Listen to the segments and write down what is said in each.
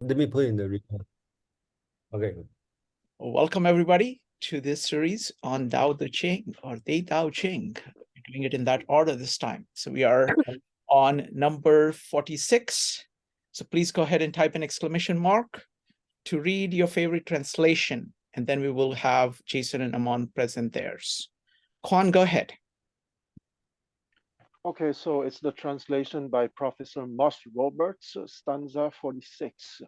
Let me put in the record. Okay. Welcome everybody to this series on Dao De Jing or Tao Te Ching. We're doing it in that order this time. So we are on number 46. So please go ahead and type an exclamation mark to read your favorite translation. And then we will have Jason and Amon present theirs. Kwan, go ahead. Okay, so it's the translation by Professor Moss Roberts, stanza 46.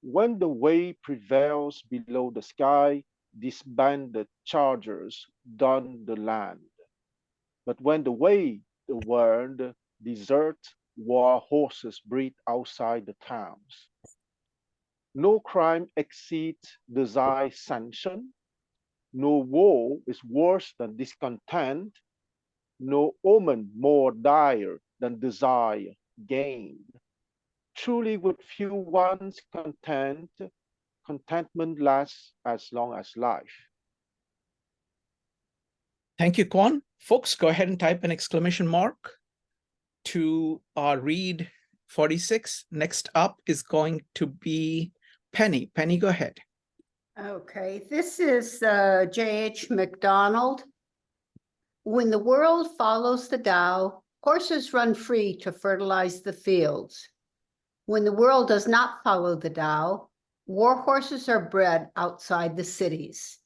When the way prevails below the sky, disbanded chargers don the land. But when the way the world desert, war horses breed outside the towns. No crime exceeds desire sanction. No war is worse than discontent. No omen more dire than desire gained. Truly with few ones content, contentment lasts as long as life. Thank you, Kwan. Folks, go ahead and type an exclamation mark to read 46. Next up is going to be Penny. Penny, go ahead. Okay, this is J.H. MacDonald. When the world follows the Tao, horses run free to fertilize the fields. When the world does not follow the Tao, war horses are bred outside the cities.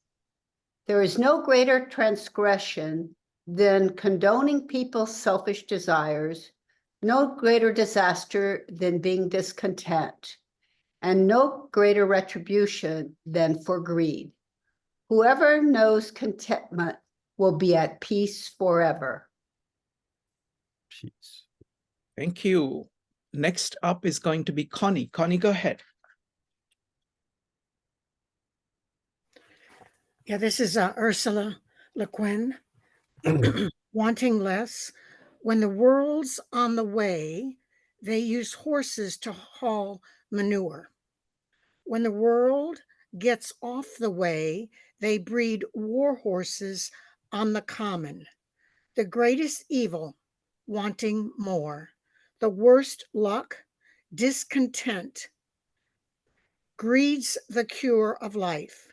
There is no greater transgression than condoning people's selfish desires, no greater disaster than being discontent, and no greater retribution than for greed. Whoever knows contentment will be at peace forever. Peace. Thank you. Next up is going to be Connie. Connie, go ahead. Yeah, this is Ursula Le Guin. Wanting less. When the world's on the way, they use horses to haul manure. When the world gets off the way, they breed war horses on the common. The greatest evil, wanting more. The worst luck, discontent. Greed's the cure of life.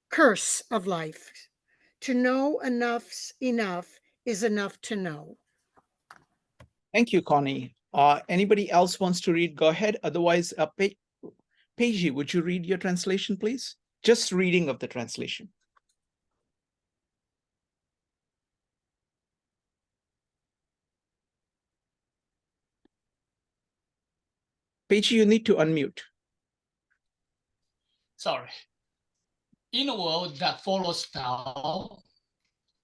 Curse of life. To know enough's enough is enough to know. Thank you, Connie. Anybody else wants to read? Go ahead. Otherwise, Peiji, would you read your translation, please? Just reading of the translation. Peiji, you need to unmute. Sorry. In a world that follows Tao,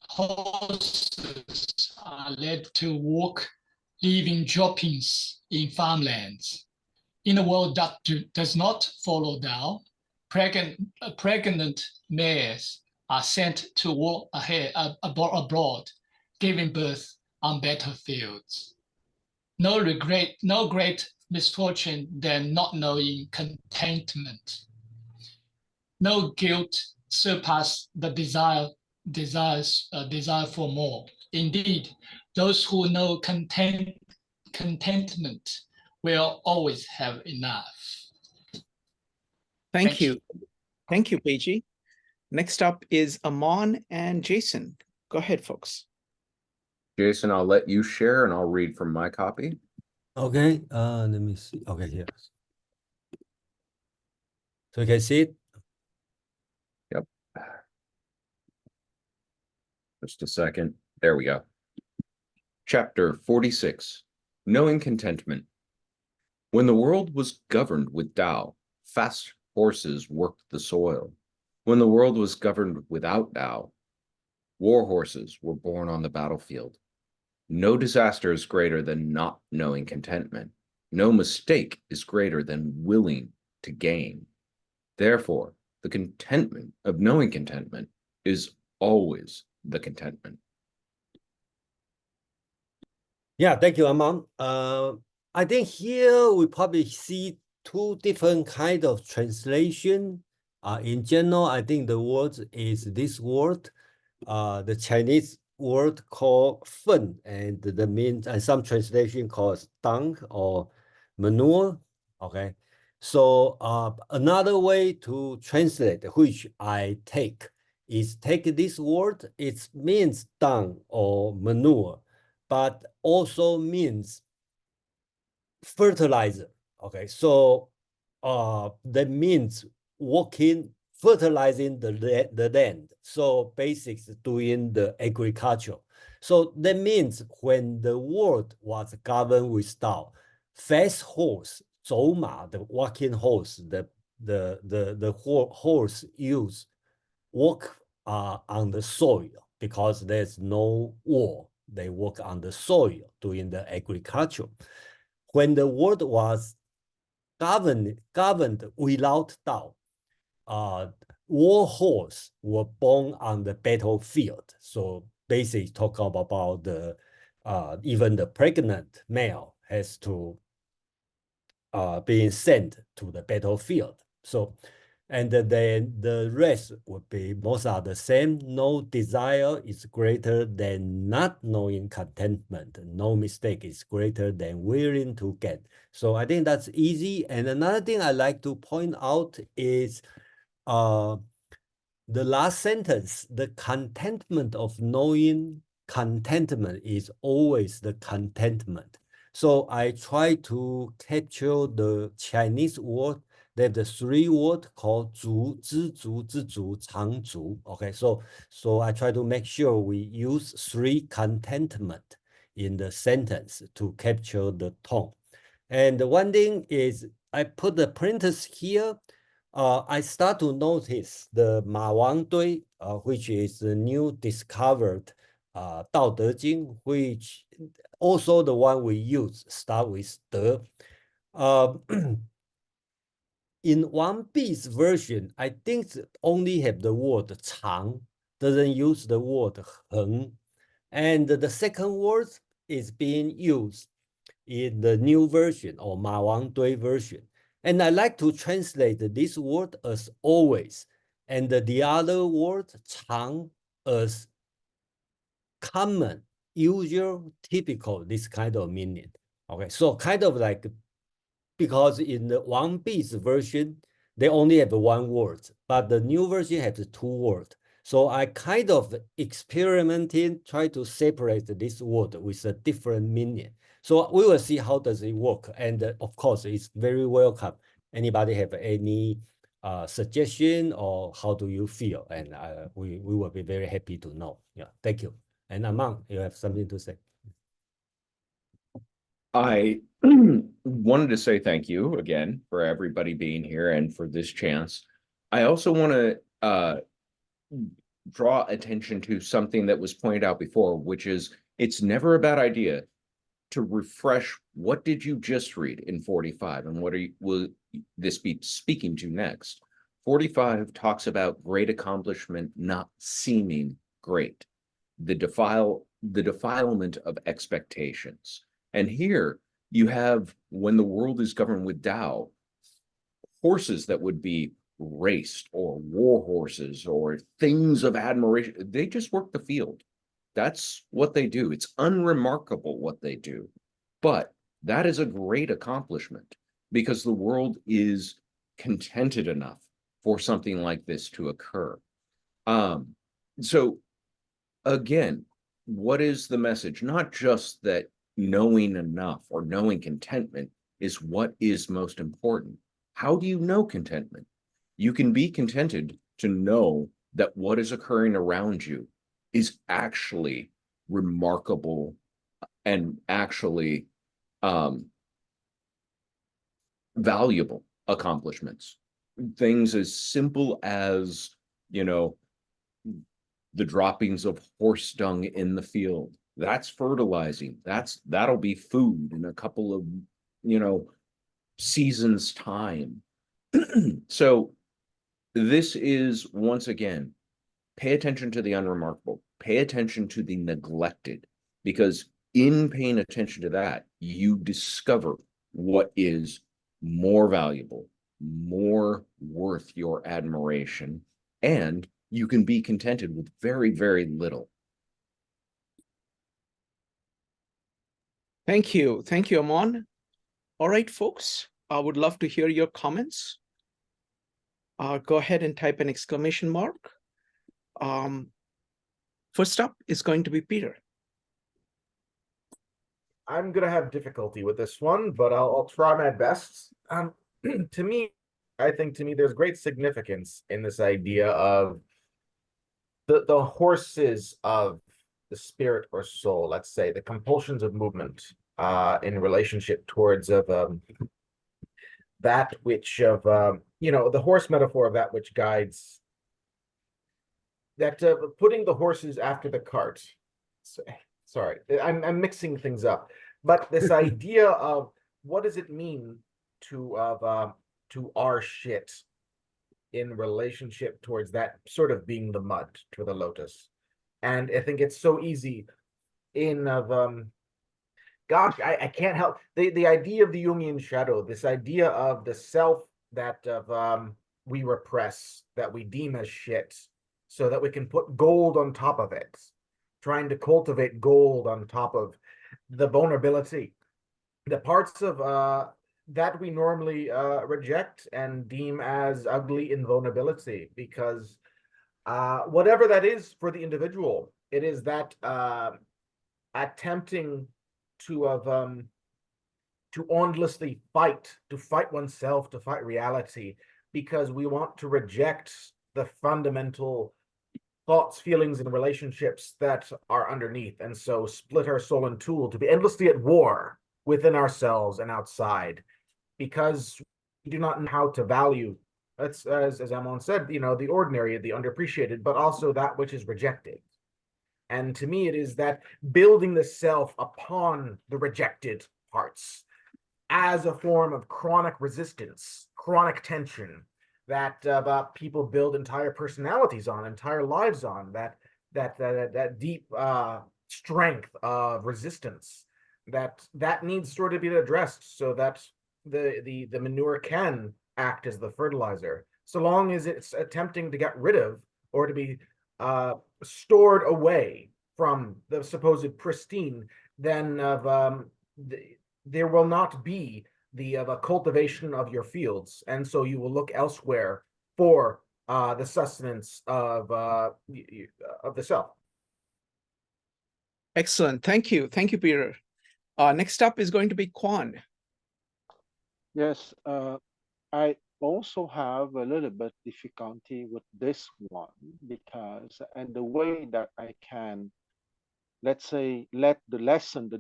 horses are led to walk, leaving droppings in farmlands. In a world that does not follow Tao, pregnant mares are sent to walk abroad, giving birth on battlefields. No great misfortune than not knowing contentment. No guilt surpass the desire for more. Indeed, those who know contentment will always have enough. Thank you. Thank you, Peiji. Next up is Amon and Jason. Go ahead, folks. Jason, I'll let you share and I'll read from my copy. Okay, let me see. Okay, yes. So you can see it? Yep. Just a second. There we go. Chapter 46, Knowing Contentment. When the world was governed with Tao, fast horses worked the soil. When the world was governed without Tao, war horses were born on the battlefield. No disaster is greater than not knowing contentment. No mistake is greater than willing to gain. Therefore, the contentment of knowing contentment is always the contentment. Yeah, thank you, Amon. I think here we probably see two different kind of translation. In general, I think the word is this word, the Chinese word called fen, and the means and some translation called dung or manure. Okay, So another way to translate, which I take, is take this word, it means dung or manure, but also means fertilizer. Okay, so that means working, fertilizing the land. So basics doing the agriculture. So that means when the world was governed with Tao, fast horse, 走马, the walking horse, the horse use work on the soil because there's no war. They work on the soil doing the agriculture. When the world was governed without Tao, war horse were born on the battlefield. So basically talk about the even the pregnant male has to being sent to the battlefield. So, and then the rest would be most are the same. No desire is greater than not knowing contentment. No mistake is greater than willing to get. So I think that's easy. And another thing I like to point out is the last sentence, the contentment of knowing contentment is always the contentment. So I try to capture the Chinese word. There's the three words called 足, 知足, 知足, 常足. Okay, so I try to make sure we use three contentment in the sentence to capture the tone. And one thing is I put the printers here. I start to notice the Ma Wang Dui, which is the new discovered Dao De Jing, which also the one we use start with De. In one piece version, I think only have the word 长, doesn't use the word 横. And the second word is being used in the new version or Ma Wang Dui version. And I like to translate this word as always, and the other word 常 as common, usual, typical, this kind of meaning. Okay, so kind of like, because in the one piece version, they only have one word, but the new version has two words. So I kind of experimenting, try to separate this word with a different meaning. So we will see how does it work. And of course, it's very welcome. Anybody have any suggestion or how do you feel? And we will be very happy to know. Yeah, thank you. And Amang, you have something to say? I wanted to say thank you again for everybody being here and for this chance. I also want to draw attention to something that was pointed out before, which is it's never a bad idea to refresh what did you just read in 45 and what will this be speaking to next. 45 talks about great accomplishment not seeming great, the defilement of expectations. And here you have, when the world is governed with Tao, horses that would be raced or war horses or things of admiration, they just work the field. That's what they do. It's unremarkable what they do. But that is a great accomplishment because the world is contented enough for something like this to occur. So again, what is the message? Not just that knowing enough or knowing contentment is what is most important. How do you know contentment? You can be contented to know that what is occurring around you is actually remarkable and actually valuable accomplishments. Things as simple as, you know, the droppings of horse dung in the field. That's fertilizing. That'll be food in a couple of, you know, seasons time. So this is, once again, pay attention to the unremarkable, pay attention to the neglected, because in paying attention to that, you discover what is more valuable, more worth your admiration, and you can be contented with very, very little. Thank you. Thank you, Amon. All right, folks. I would love to hear your comments. Go ahead and type an exclamation mark. First up is going to be Peter. I'm gonna have difficulty with this one, but I'll try my best. To me, I think there's great significance in this idea of the horses of the spirit or soul, let's say, the compulsions of movement, in relationship towards that which of the horse metaphor of that which guides, that putting the horses after the cart. Sorry, I'm mixing things up, but this idea of what does it mean to our shit in relationship towards that sort of being the mud to the lotus. And I think it's so easy in gosh, I can't help the idea of the Jungian shadow, this idea of the self that we repress, that we deem as shit, so that we can put gold on top of it, trying to cultivate gold on top of the vulnerability, the parts of that we normally reject and deem as ugly in vulnerability, because whatever that is for the individual, it is that attempting to endlessly to fight oneself, to fight reality, because we want to reject the fundamental thoughts, feelings, and relationships that are underneath, and so split our soul in two to be endlessly at war within ourselves and outside, because we do not know how to value. That's, as Amon said, the ordinary, the underappreciated, but also that which is rejected. And to me, it is that building the self upon the rejected parts as a form of chronic resistance, chronic tension, that people build entire personalities on, entire lives on, that deep strength of resistance that needs sort of be addressed, so that the manure can act as the fertilizer, so long as it's attempting to get rid of or to be stored away from the supposed pristine, then there will not be the cultivation of your fields, and so you will look elsewhere for the sustenance of the self. Excellent. Thank you, Peter. Next up is going to be Quan. Yes, I also have a little bit difficulty with this one, because and the way that I can, let's say, let the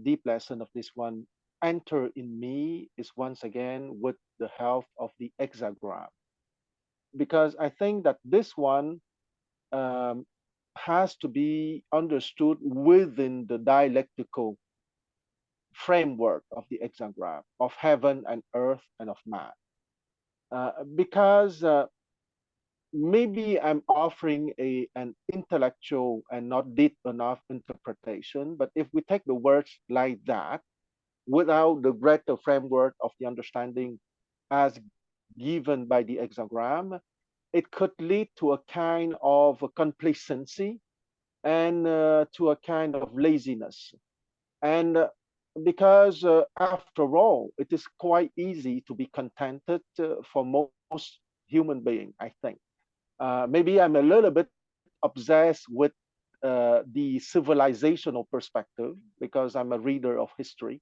deep lesson of this one enter in me is once again with the help of the hexagram, because I think that this one um, has to be understood within the dialectical framework of the hexagram of heaven and earth and of man. Because maybe I'm offering an intellectual and not deep enough interpretation, but if we take the words like that, without the greater framework of the understanding as given by the hexagram, it could lead to a kind of complacency and to a kind of laziness. And because after all, it is quite easy to be contented for most human beings, I think. Maybe I'm a little bit obsessed with the civilizational perspective because I'm a reader of history.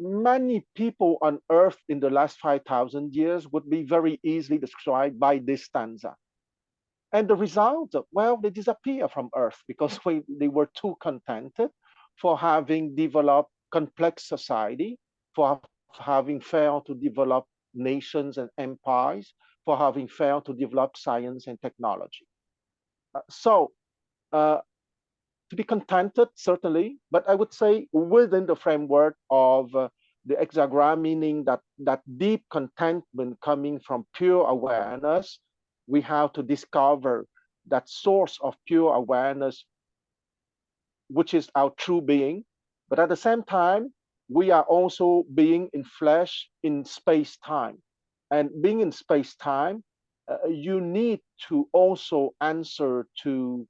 Many people on Earth in the last 5,000 years would be very easily described by this stanza. And the result, well, they disappear from Earth because they were too contented for having developed complex society, for having failed to develop nations and empires, for having failed to develop science and technology. So to be contented, certainly, but I would say within the framework of the hexagram, meaning that deep contentment coming from pure awareness, we have to discover that source of pure awareness, which is our true being. But at the same time, we are also being in flesh in space-time. And being in space-time, you need to also answer to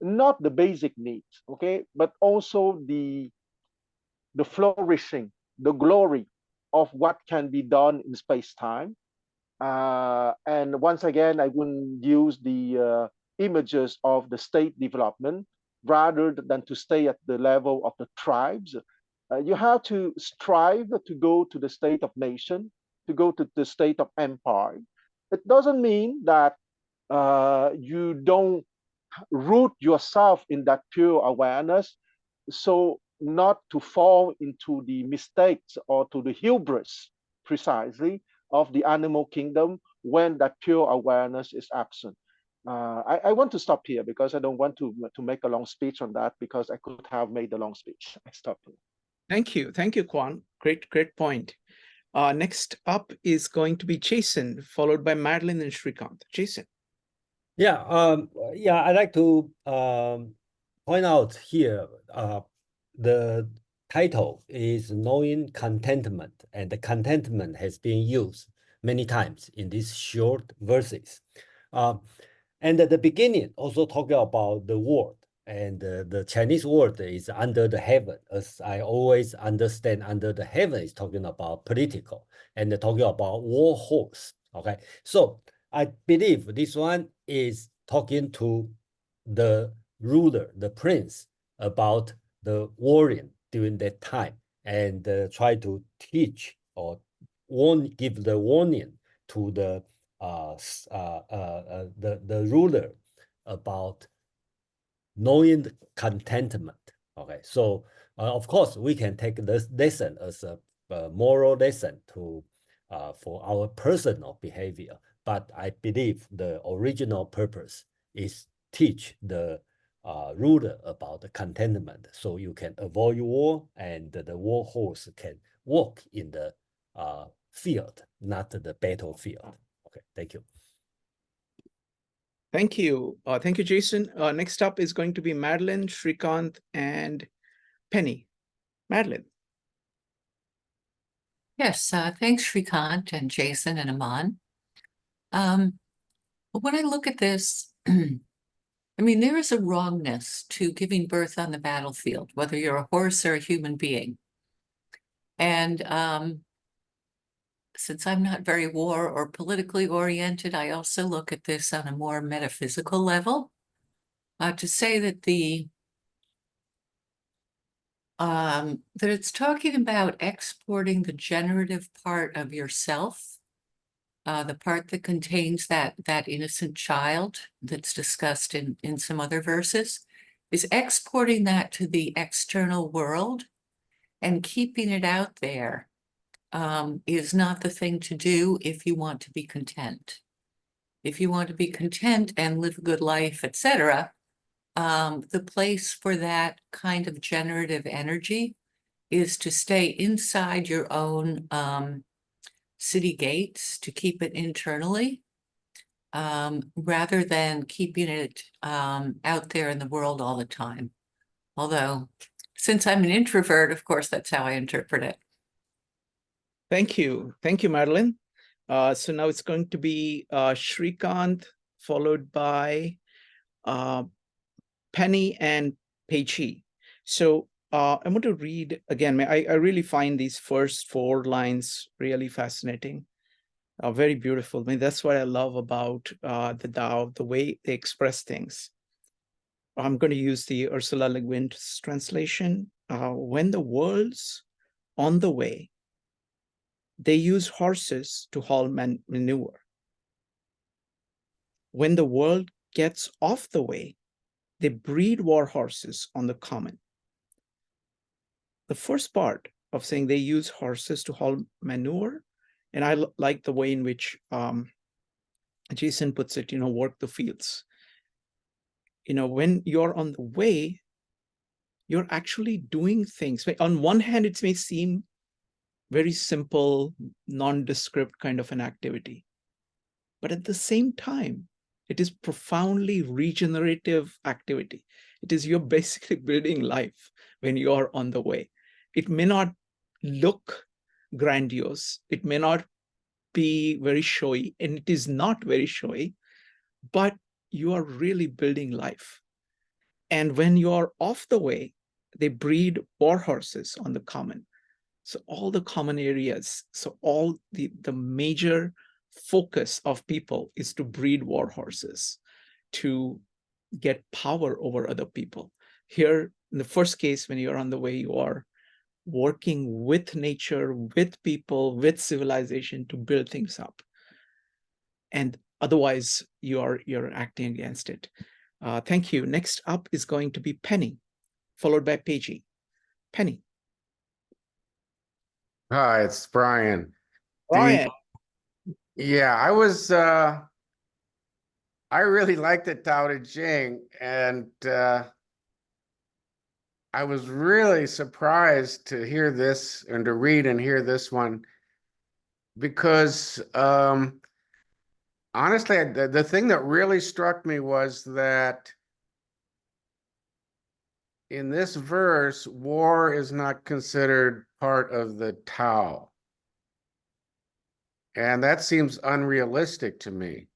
not the basic needs, okay, but also the flourishing, the glory of what can be done in space-time. And once again, I wouldn't use the images of the state development rather than to stay at the level of the tribes. You have to strive to go to the state of nation, to go to the state of empire. It doesn't mean that you don't root yourself in that pure awareness, so not to fall into the mistakes or to the hubris precisely of the animal kingdom when that pure awareness is absent. I want to stop here because I don't want to make a long speech on that, because I could have made a long speech. I stop here. Thank you, Kwan. Great point. Next up is going to be Jason, followed by Madeline and Shrikant. Jason. Yeah, I'd like to point out here the title is Knowing Contentment, and the contentment has been used many times in these short verses. And at the beginning, also talking about the world, and the Chinese word is under the heaven, as I always understand under the heaven is talking about political, and talking about war horse, okay? So I believe this one is talking to the ruler, the prince, about the warring during that time, and try to teach or give the warning to the ruler about knowing the contentment. Okay, so of course we can take this lesson as a moral lesson to for our personal behavior, but I believe the original purpose is teach the ruler about the contentment, so you can avoid war and the war horse can walk in the field, not the battlefield. Okay, thank you. Thank you, Jason. Next up is going to be Madeline, Shrikant, and Penny. Madeline. Yes, thanks, Shrikant and Jason and Aman. When I look at this, I mean, there is a wrongness to giving birth on the battlefield, whether you're a horse or a human being. And since I'm not very war or politically oriented, I also look at this on a more metaphysical level. To say that that it's talking about exporting the generative part of yourself, the part that contains that innocent child that's discussed in some other verses, is exporting that to the external world, and keeping it out there is not the thing to do if you want to be content. If you want to be content and live a good life, etc., the place for that kind of generative energy is to stay inside your own city gates, to keep it internally, rather than keeping it out there in the world all the time. Although, since I'm an introvert, of course, that's how I interpret it. Thank you, Madeline. So now it's going to be Shrikant, followed by Penny and Pei Chi. So I want to read again. I really find these first 4 lines really fascinating, very beautiful. I mean, that's what I love about the Tao, the way they express things. I'm going to use the Ursula Le Guin's translation. When the world's on the way, they use horses to haul manure. When the world gets off the way, they breed war horses on the common. The first part of saying they use horses to haul manure, and I like the way in which Jason puts it, work the fields. When you're on the way, you're actually doing things. On one hand, it may seem very simple, nondescript kind of an activity. But at the same time, it is profoundly regenerative activity. It is you're basically building life when you're on the way. It may not look grandiose. It may not be very showy, and it is not very showy, but you are really building life. And when you're off the way, they breed war horses on the common. So all the common areas, so all the major focus of people is to breed war horses, to get power over other people. Here, in the first case, when you're on the way, you are working with nature, with people, with civilization to build things up. And otherwise, you're acting against it. Thank you. Next up is going to be Penny, followed by Peji. Penny. Hi, it's Brian. Brian. Yeah, I really liked the Tao Te Ching, and I was really surprised to hear this and to read and hear this one because honestly, the thing that really struck me was that in this verse, war is not considered part of the Tao. And that seems unrealistic to me.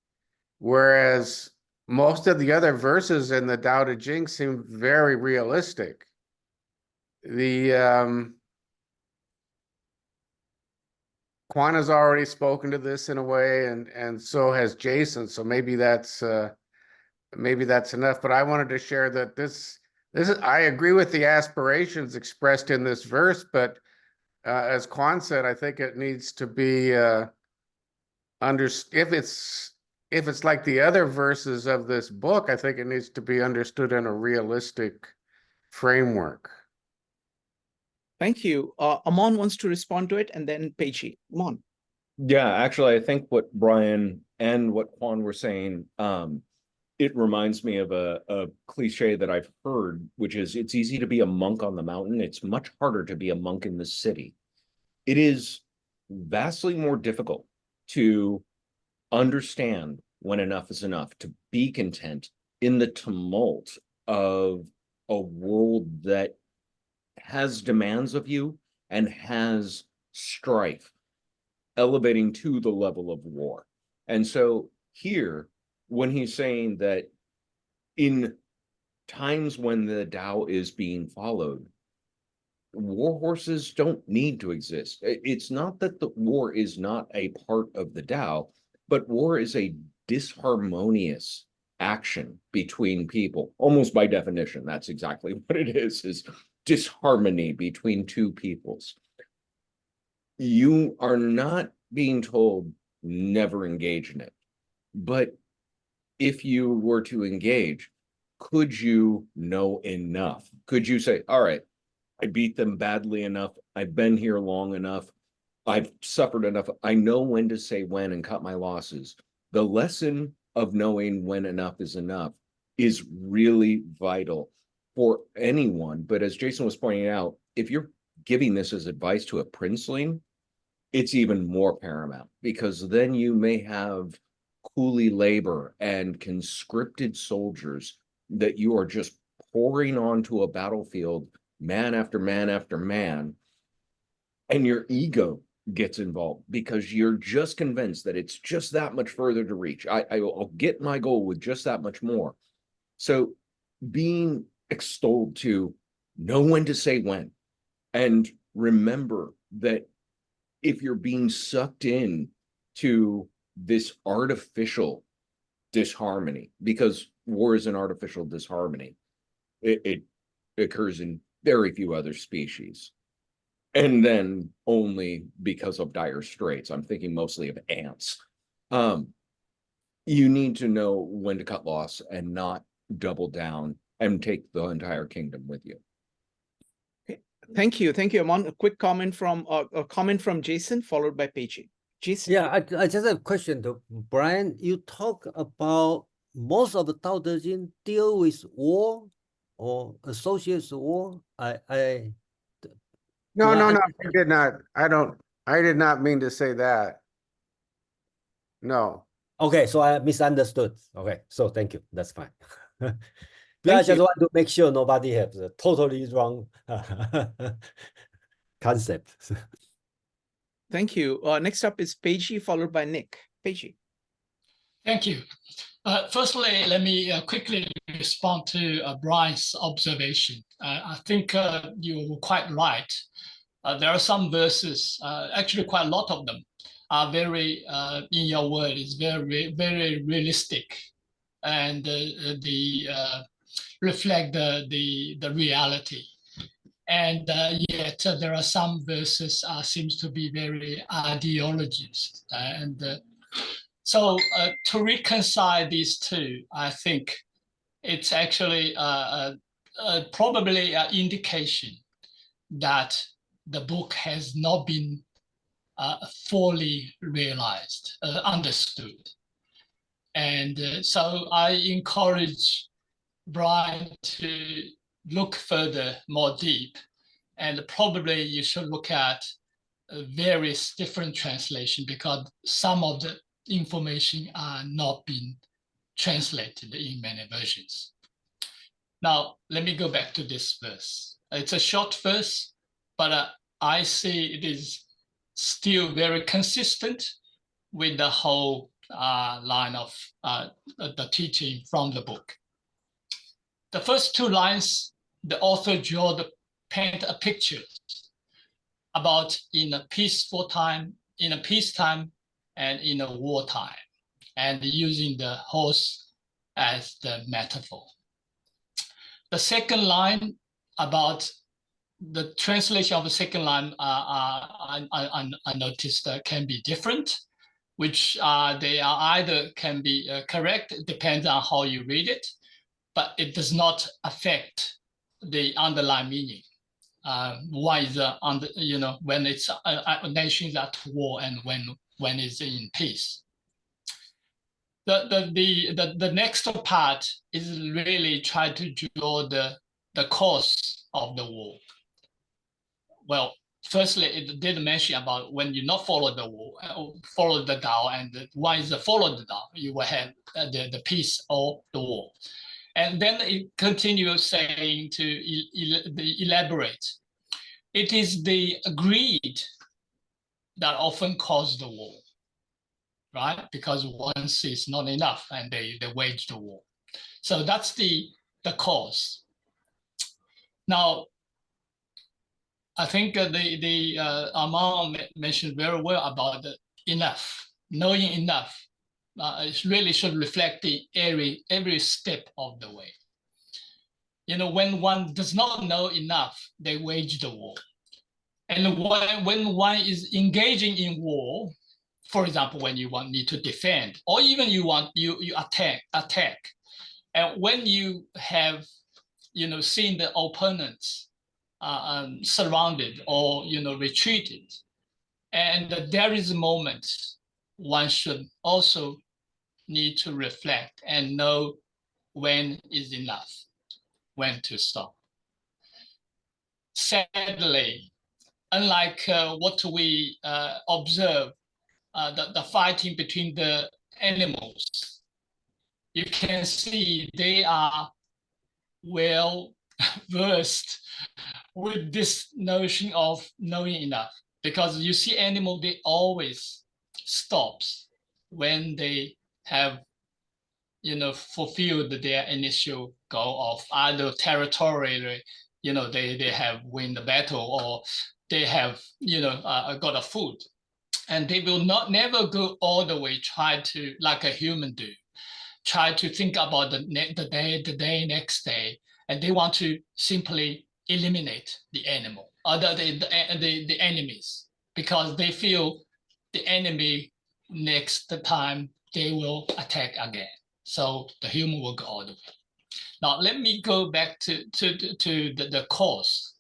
Whereas most of the other verses in the Dao De Jing seem very realistic. Quan has already spoken to this in a way, and so has Jason. So maybe that's enough. But I wanted to share that this is, I agree with the aspirations expressed in this verse, but as Quan said, I think it needs to be if it's like the other verses of this book, I think it needs to be understood in a realistic framework. Thank you. Amon wants to respond to it, and then Peji. Amon. Yeah, actually, I think what Brian and what Quan were saying, it reminds me of a cliche that I've heard, which is it's easy to be a monk on the mountain. It's much harder to be a monk in the city. It is vastly more difficult to understand when enough is enough, to be content in the tumult of a world that has demands of you and has strife elevating to the level of war. And so here, when he's saying that in times when the Tao is being followed, war horses don't need to exist. It's not that the war is not a part of the Tao, but war is a disharmonious action between people. Almost by definition, that's exactly what it is disharmony between two peoples. You are not being told never engage in it. But if you were to engage, could you know enough? Could you say, all right, I beat them badly enough. I've been here long enough. I've suffered enough. I know when to say when and cut my losses. The lesson of knowing when enough is really vital for anyone. But as Jason was pointing out, if you're giving this as advice to a princeling, it's even more paramount, because then you may have coolie labor and conscripted soldiers that you are just pouring onto a battlefield, man after man after man, and your ego gets involved because you're just convinced that it's just that much further to reach. I'll get my goal with just that much more. So being extolled to know when to say when, and remember that if you're being sucked in to this artificial disharmony, because war is an artificial disharmony, it occurs in very few other species. And then only because of dire straits. I'm thinking mostly of ants. You need to know when to cut loss and not double down and take the entire kingdom with you. Okay. Thank you, Amon. A quick comment from Jason, followed by Peji. Jason. Yeah, I just have a question to Brian. You talk about most of the Tao Te Ching deal with war or associates war. No, I did not. I did not mean to say that. No. Okay, so I misunderstood. Okay, so thank you. That's fine. I just want to make sure nobody has a totally wrong concept. Thank you. Next up is Peji, followed by Nick. Peji. Thank you. Firstly, let me quickly respond to Brian's observation. I think you were quite right. There are some verses, actually quite a lot of them, are very, in your word, is very, very realistic, and reflect the reality. And yet there are some verses seems to be very ideologist. And so to reconcile these two, I think it's actually probably an indication that the book has not been fully realized, understood. And so I encourage Brian to look further, more deep, and probably you should look at various different translations, because some of the information are not being translated in many versions. Now, let me go back to this verse. It's a short verse, but I see it is still very consistent with the whole line of the teaching from the book. The first two lines, the author paint a picture about in a peaceful time, in a peacetime, and in a wartime, and using the horse as the metaphor. The second line about the translation of the second line, I noticed can be different, which they are either can be correct, it depends on how you read it, but it does not affect the underlying meaning. Why is when it's nations at war and when it's in peace. The next part is really try to draw the cause of the war. Well, firstly, it did mention about when you not follow the war, follow the Tao, and why is the follow the Tao, you will have the peace or the war. And then it continues saying to elaborate. It is the greed that often causes the war, right? Because once it's not enough and they wage the war. So that's the cause. Now, I think Armand mentioned very well about the enough, knowing enough. It really should reflect the every step of the way. When one does not know enough, they wage the war. And when one is engaging in war, for example, when you need to defend, or even you attack, and when you have, seen the opponents surrounded or retreated, and there is a moment one should also need to reflect and know when is enough, when to stop. Sadly, unlike what we observe, the fighting between the animals, you can see they are well versed with this notion of knowing enough, because you see animal, they always stops when they have fulfilled their initial goal of either territorially, they have win the battle, or they have got a food, and they will never go all the way, try to, like a human do, try to think about the next day, and they want to simply eliminate the animal, or the enemies, because they feel the enemy next time they will attack again. So the human will go all the way. Now let me go back to the cause.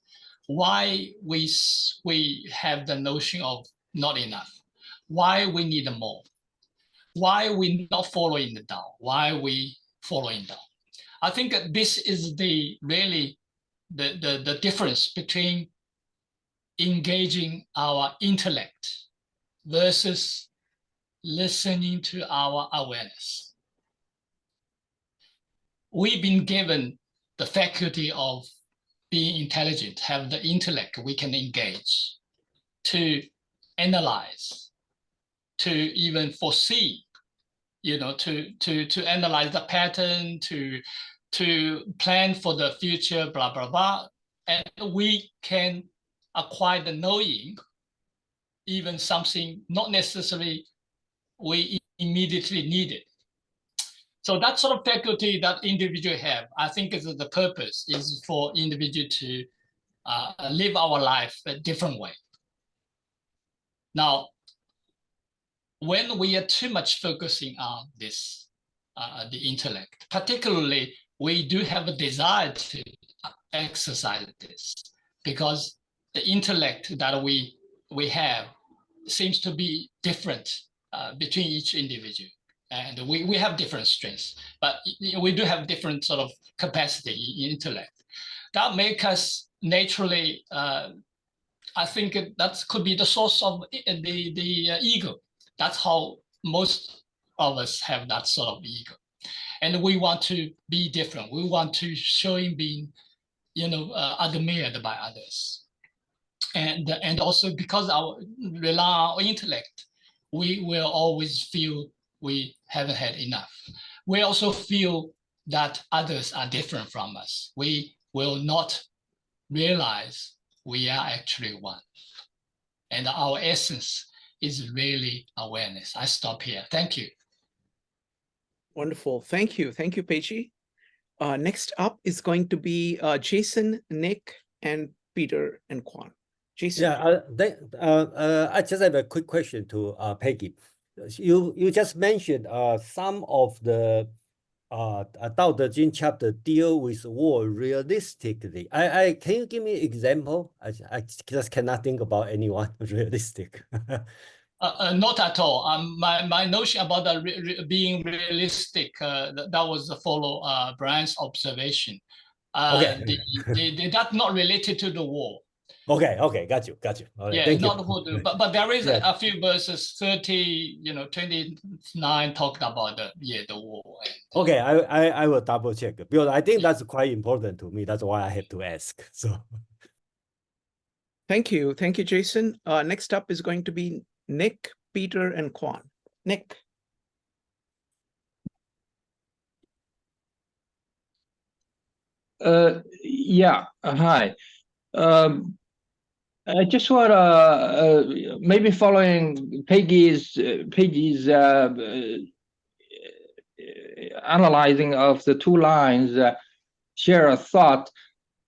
Why we have the notion of not enough? Why we need more? Why we not following the Tao? Why we following Tao? I think this is really the difference between engaging our intellect versus listening to our awareness. We've been given the faculty of being intelligent, have the intellect we can engage to analyze, to even foresee, to analyze the pattern, to plan for the future, blah, blah, blah. And we can acquire the knowing, even something not necessarily we immediately needed. So that sort of faculty that individual have, I think is the purpose is for individual to live our life a different way. Now, when we are too much focusing on this, the intellect, particularly, we do have a desire to exercise this because the intellect that we have seems to be different between each individual. And we have different strengths, but we do have different sort of capacity in intellect. That make us naturally, I think that could be the source of the ego. That's how most of us have that sort of ego. And we want to be different. We want to show him being, admired by others. And also because rely on our intellect, we will always feel we haven't had enough. We also feel that others are different from us. We will not realize we are actually one. And our essence is really awareness. I stop here. Thank you. Wonderful. Thank you. Thank you, Peichi. Next up is going to be Jason, Nick, and Peter and Quan. Jason. Yeah, I just have a quick question to Peggy. You just mentioned some of the Tao Te Ching chapter deal with war realistically. Can you give me an example? I just cannot think about anyone realistic. Not at all. My notion about being realistic, that was the follow Brian's observation. Okay. That's not related to the war. Okay, got you. All right, Yeah, thank not you. but there is Yeah. a few verses 30, 29 talked about the war. Okay, I will double check because I think that's quite important to me. That's why I have to ask. So Thank you, Jason. Next up is going to be Nick, Peter, and Quan. Nick. Yeah, hi. I just want to maybe following Peggy's analyzing of the two lines, share a thought.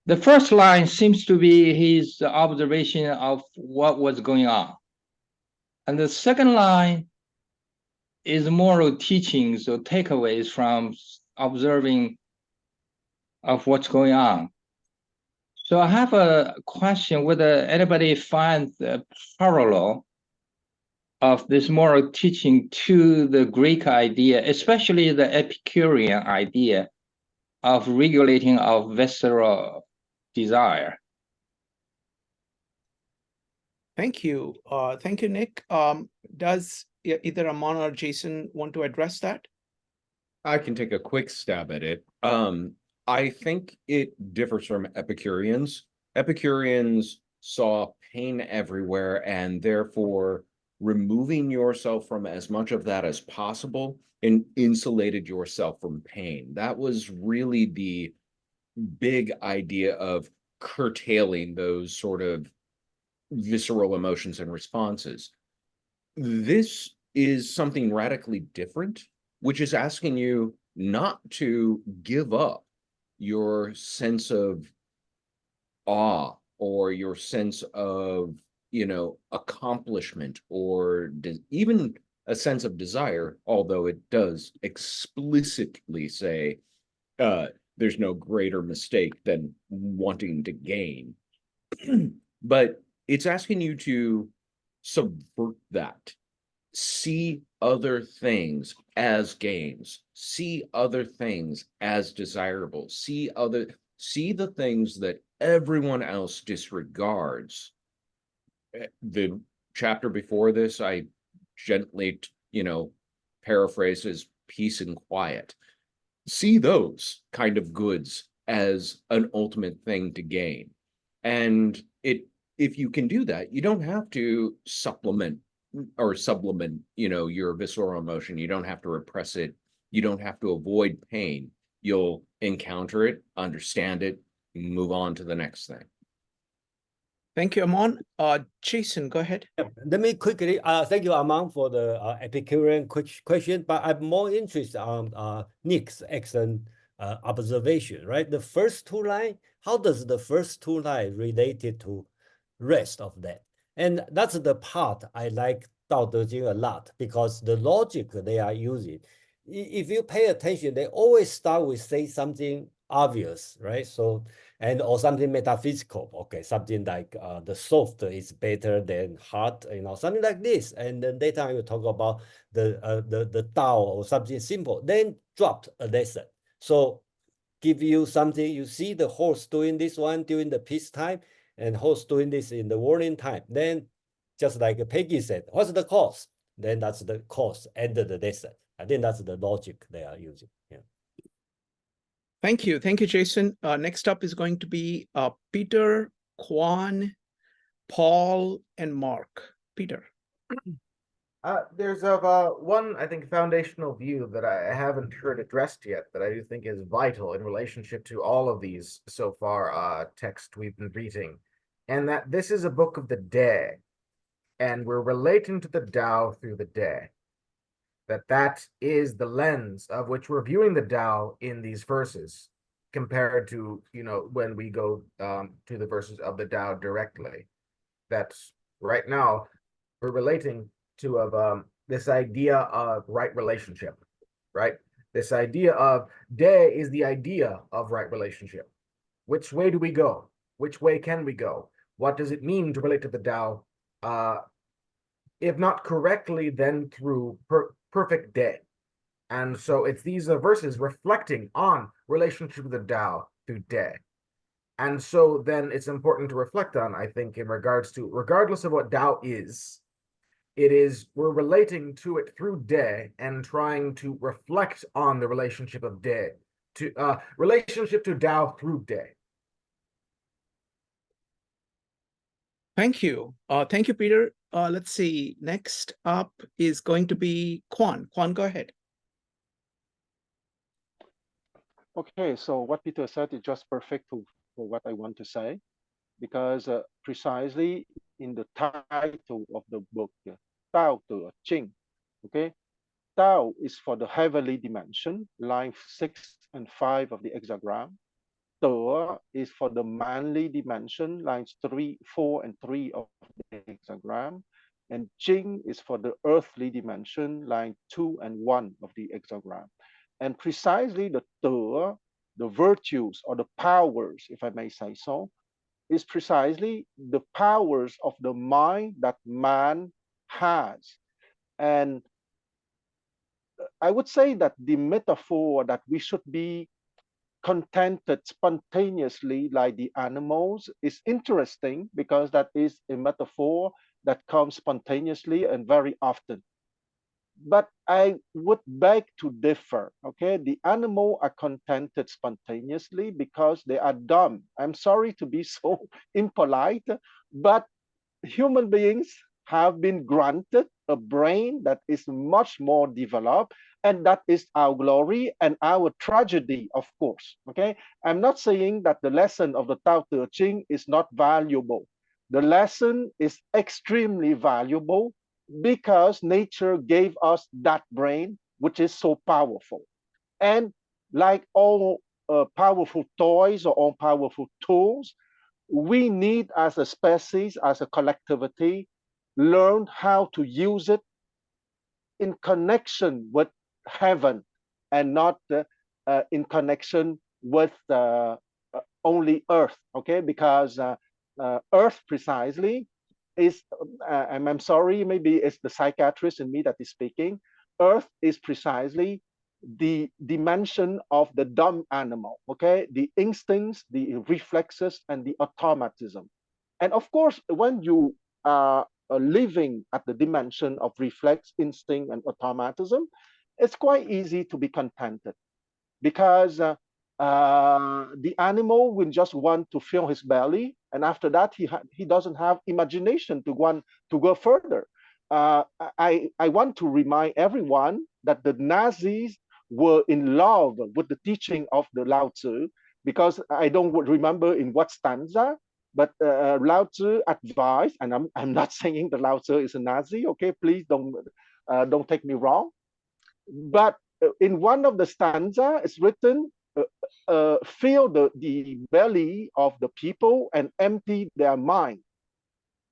The first line seems to be his observation of what was going on. And the second line is moral teachings or takeaways from observing of what's going on. So I have a question whether anybody finds the parallel of this moral teaching to the Greek idea, especially the Epicurean idea of regulating our visceral desire. Thank you. Thank you, Nick. Does either Aman or Jason want to address that? I can take a quick stab at it. I think it differs from Epicureans. Epicureans saw pain everywhere, and therefore removing yourself from as much of that as possible and insulated yourself from pain. That was really the big idea of curtailing those sort of visceral emotions and responses. This is something radically different, which is asking you not to give up your sense of awe or your sense of, accomplishment or even a sense of desire, although it does explicitly say there's no greater mistake than wanting to gain. But it's asking you to subvert that. See other things as gains. See other things as desirable. See the things that everyone else disregards. The chapter before this, I gently, paraphrase as peace and quiet. See those kind of goods as an ultimate thing to gain. And if you can do that, you don't have to sublimate, your visceral emotion. You don't have to repress it. You don't have to avoid pain. You'll encounter it, understand it, move on to the next thing. Thank you, Amon. Jason, go ahead. Yeah, let me quickly, thank you, Amang, for the Epicurean question, but I'm more interested on Nick's excellent observation, right? The first two lines, how does the first two lines related to rest of that? And that's the part I like Dao De Jing a lot, because the logic they are using, if you pay attention, they always start with say something obvious, right? So, and or something metaphysical, okay, something like the soft is better than hard, something like this. And then later you talk about the Tao or something simple, then dropped a lesson. So give you something, you see the horse doing this one during the peacetime and horse doing this in the warning time. Then just like Peggy said, what's the cause? Then that's the cause, end of the lesson. I think that's the logic they are using. Yeah. Thank you. Thank you, Jason. Next up is going to be Peter, Kwan, Paul, and Mark. Peter. There's one, I think, foundational view that I haven't heard addressed yet that I do think is vital in relationship to all of these so far texts we've been reading, and that this is a book of the day, and we're relating to the Tao through the day. That is the lens of which we're viewing the Tao in these verses, compared to, when we go to the verses of the Tao directly. That's right now we're relating to this idea of right relationship, right? This idea of day is the idea of right relationship. Which way do we go? Which way can we go? What does it mean to relate to the Tao? If not correctly, then through perfect day. And so it's these verses reflecting on relationship with the Tao through day. And so then it's important to reflect on, I think, in regards to, regardless of what Tao is, we're relating to it through day and trying to reflect on the relationship of day, to relationship to Tao through day. Thank you. Thank you, Peter. Let's see. Next up is going to be Kwan. Kwan, go ahead. Okay, so what Peter said is just perfect for what I want to say, because precisely in the title of the book, Tao Te Ching, okay, Tao is for the heavenly dimension, line 6 and 5 of the hexagram. Te is for the manly dimension, lines 3, 4, and 3 of the hexagram. And Jing is for the earthly dimension, line 2 and 1 of the hexagram. And precisely the Te, the virtues or the powers, if I may say so, is precisely the powers of the mind that man has. And I would say that the metaphor that we should be contented spontaneously like the animals is interesting, because that is a metaphor that comes spontaneously and very often. But I would beg to differ, okay? The animal are contented spontaneously because they are dumb. I'm sorry to be so impolite, but human beings have been granted a brain that is much more developed, and that is our glory and our tragedy, of course, okay? I'm not saying that the lesson of the Tao Te Ching is not valuable. The lesson is extremely valuable because nature gave us that brain, which is so powerful. And like all powerful toys or all powerful tools, we need, as a species, as a collectivity, learn how to use it in connection with heaven, and not in connection with only earth, okay? Because earth precisely is, and I'm sorry, maybe it's the psychiatrist in me that is speaking, earth is precisely the dimension of the dumb animal, okay? The instincts, the reflexes, and the automatism. And of course, when you are living at the dimension of reflex, instinct, and automatism, it's quite easy to be contented, because the animal will just want to fill his belly, and after that he doesn't have imagination to go further. I want to remind everyone that the Nazis were in love with the teaching of the Laozi, because I don't remember in what stanza, But Lao Tzu advised, and I'm not saying that Lao Tzu is a Nazi, okay? Please don't take me wrong. But in one of the stanza, it's written, fill the belly of the people and empty their mind.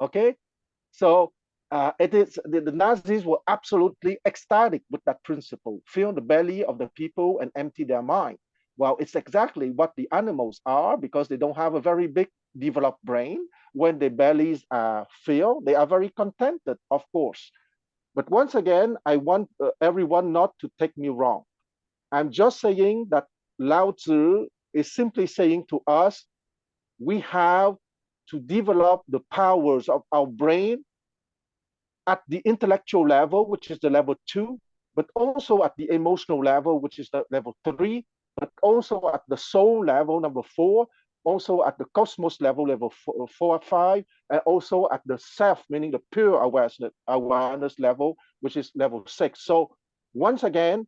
Okay, so it is the Nazis were absolutely ecstatic with that principle: fill the belly of the people and empty their mind. Well, it's exactly what the animals are, because they don't have a very big developed brain. When their bellies are filled, they are very contented, of course. But once again, I want everyone not to take me wrong. I'm just saying that Lao Tzu is simply saying to us, we have to develop the powers of our brain at the intellectual level, which is the level 2, but also at the emotional level, which is the level 3, but also at the soul level, number 4, also at the cosmos level, level 4 5, and also at the self, meaning the pure awareness level, which is level 6. So once again,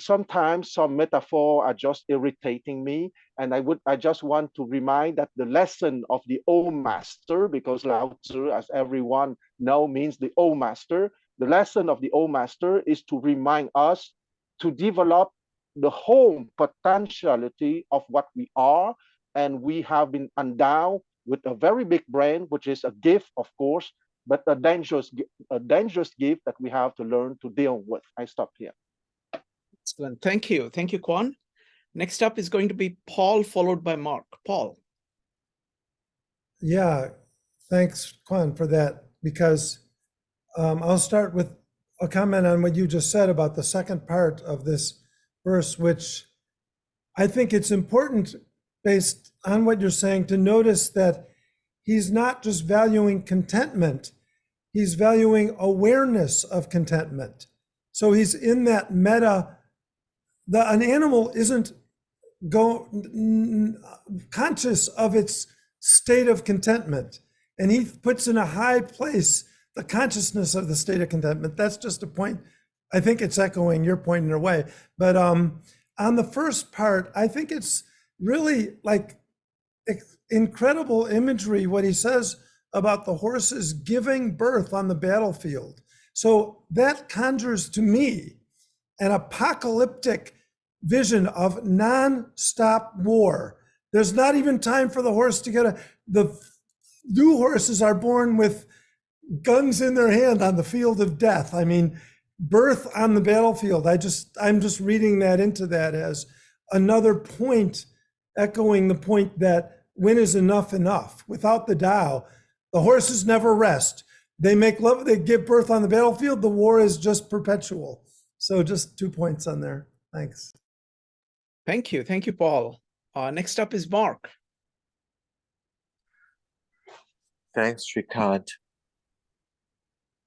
sometimes some metaphor are just irritating me, and I just want to remind that the lesson of the old master, because Lao Tzu, as everyone knows, means the old master. The lesson of the old master is to remind us to develop the whole potentiality of what we are, and we have been endowed with a very big brain, which is a gift, of course, but a dangerous gift that we have to learn to deal with. I stop here. Excellent. Thank you. Thank you, Quan. Next up is going to be Paul, followed by Mark. Paul. Yeah, thanks, Quan, for that, because I'll start with a comment on what you just said about the second part of this verse, which I think it's important, based on what you're saying, to notice that he's not just valuing contentment, he's valuing awareness of contentment. So he's in that meta. An animal isn't conscious of its state of contentment, and he puts in a high place the consciousness of the state of contentment. That's just a point. I think it's echoing your point in a way. But on the first part, I think it's really like incredible imagery what he says about the horses giving birth on the battlefield. So that conjures to me an apocalyptic vision of non-stop war. There's not even time for the horse to get the new horses are born with guns in their hand on the field of death. I mean, birth on the battlefield. I'm just reading that into that as another point, echoing the point that when is enough enough? Without the Tao, the horses never rest. They make love, they give birth on the battlefield. The war is just perpetual. So just 2 points on there. Thanks. Thank you. Thank you, Paul. Next up is Mark. Thanks, Shrikant.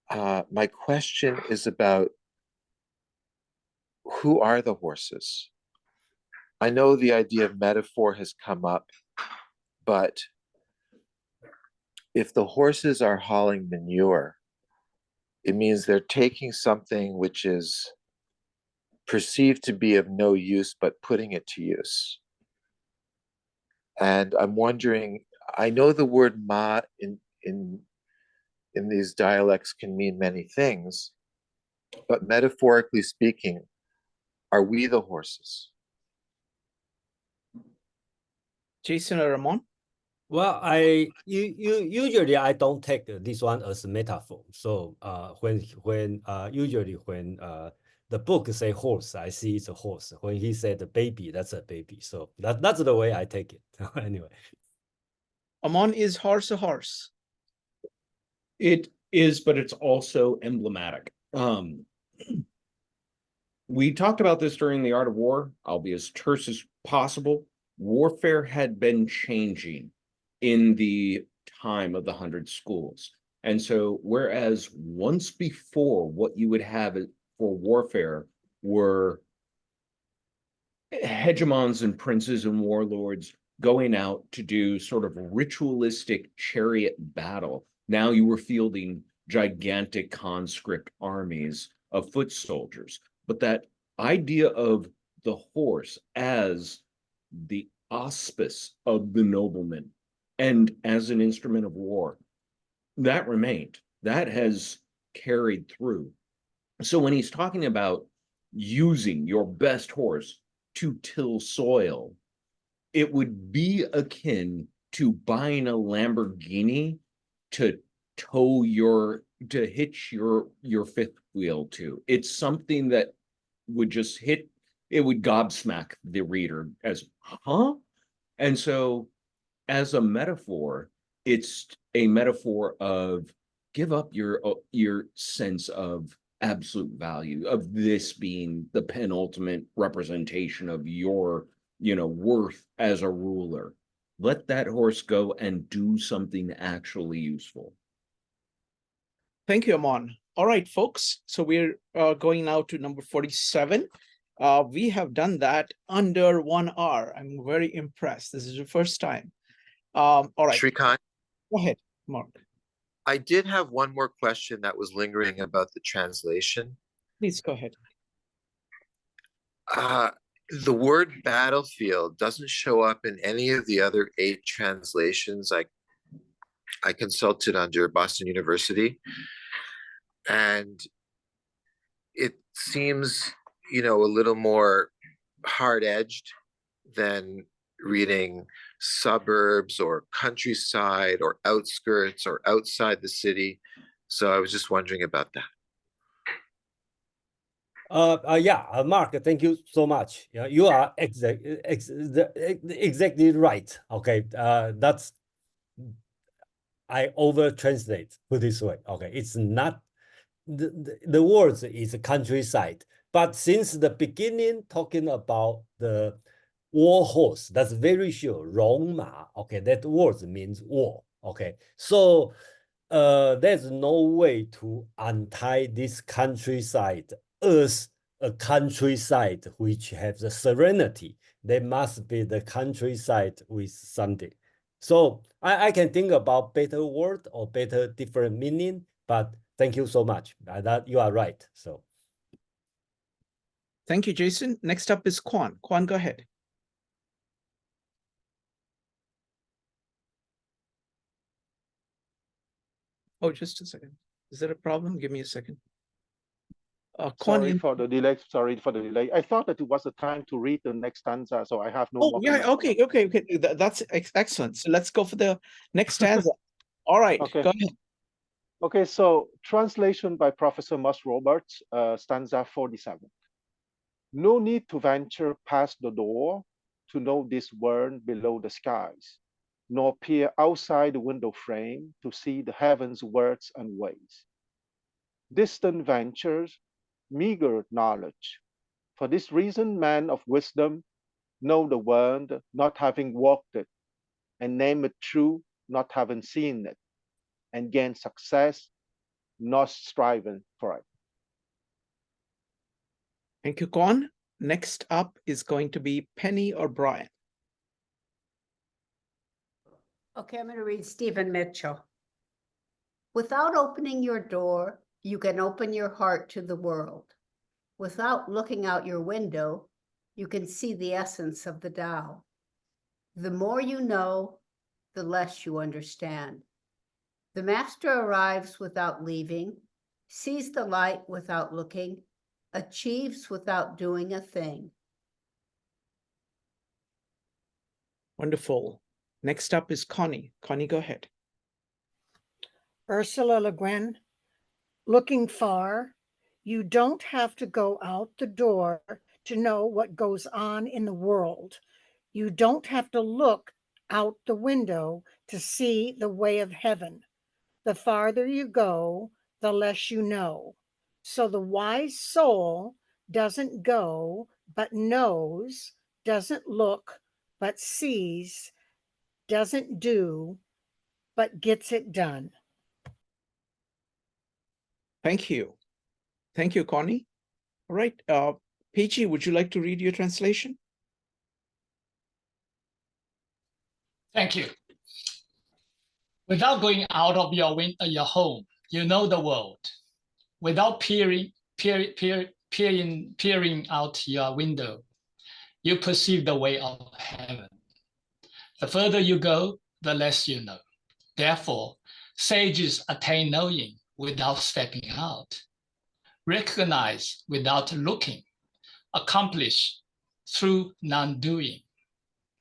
My question is about who are the horses? I know the idea of metaphor has come up, but if the horses are hauling manure, it means they're taking something which is perceived to be of no use, but putting it to use. And I'm wondering, I know the word ma in these dialects can mean many things, but metaphorically speaking, are we the horses? Jason or Ramon? Well, usually I don't take this one as a metaphor. So usually when the book say horse, I see it's a horse. When he said the baby, that's a baby. So that's the way I take it. Anyway. Amon, is horse a horse? It is, but it's also emblematic. We talked about this during the Art of War. I'll be as terse as possible. Warfare had been changing in the time of the 100 schools. And so whereas once before what you would have for warfare were hegemons and princes and warlords going out to do sort of ritualistic chariot battle, now you were fielding gigantic conscript armies of foot soldiers. But that idea of the horse as the auspice of the nobleman and as an instrument of war. That remained. That has carried through. So when he's talking about using your best horse to till soil, it would be akin to buying a Lamborghini to hitch your fifth wheel to. It's something that would just hit, it would gobsmack the reader as, huh? And so as a metaphor, it's a metaphor of give up your sense of absolute value, of this being the penultimate representation of your worth as a ruler. Let that horse go and do something actually useful. Thank you, Amon. All right, folks. So we're going now to number 47. We have done that under 1 hour. I'm very impressed. This is the first time. All right. Shrikant, Go ahead, Mark. I did have one more question that was lingering about the translation. Please go ahead. The word battlefield doesn't show up in any of the other 8 translations I consulted under Boston University. And it seems, a little more hard-edged than reading suburbs or countryside or outskirts or outside the city. So I was just wondering about that. Yeah, Mark, thank you so much. Yeah, you are exactly right. Okay, that's I over translate, put this way. Okay, it's not the words is countryside, but since the beginning talking about the war horse, that's very sure. 戎马, okay, that word means war. Okay, so there's no way to untie this countryside as a countryside which has the serenity. There must be the countryside with something. So I can think about better word or better different meaning, but thank you so much. That you are right. So thank you, Jason. Next up is Quan. Quan, go ahead. Oh, just a second. Is there a problem? Give me a second. Sorry for the delay. Sorry for the delay. I thought that it was the time to read the next stanza, so I have no more. Yeah, okay. That's excellent. So let's go for the next stanza. All right, okay. Go ahead. Okay, so translation by Professor Moss Roberts, stanza 47. No need to venture past the door to know this world below the skies, nor peer outside the window frame to see the heavens' words and ways. Distant ventures, meager knowledge. For this reason, men of wisdom know the world, not having walked it, and name it true, not having seen it, and gain success, not striving for it. Thank you, Quan. Next up is going to be Penny or Brian. Okay, I'm going to read Stephen Mitchell. Without opening your door, you can open your heart to the world. Without looking out your window, you can see the essence of the Tao. The more you know, the less you understand. The master arrives without leaving, sees the light without looking, achieves without doing a thing. Wonderful. Next up is Connie. Connie, go ahead. Ursula Le Guin, looking far, you don't have to go out the door to know what goes on in the world. You don't have to look out the window to see the way of heaven. The farther you go, the less you know. So the wise soul doesn't go, but knows, doesn't look, but sees, doesn't do, but gets it done. Thank you. Thank you, Connie. All right. Peachy, would you like to read your translation? Thank you. Without going out of your home, you know the world. Without peering out your window, you perceive the way of heaven. The further you go, the less you know. Therefore, sages attain knowing without stepping out, recognize without looking, accomplish through non-doing.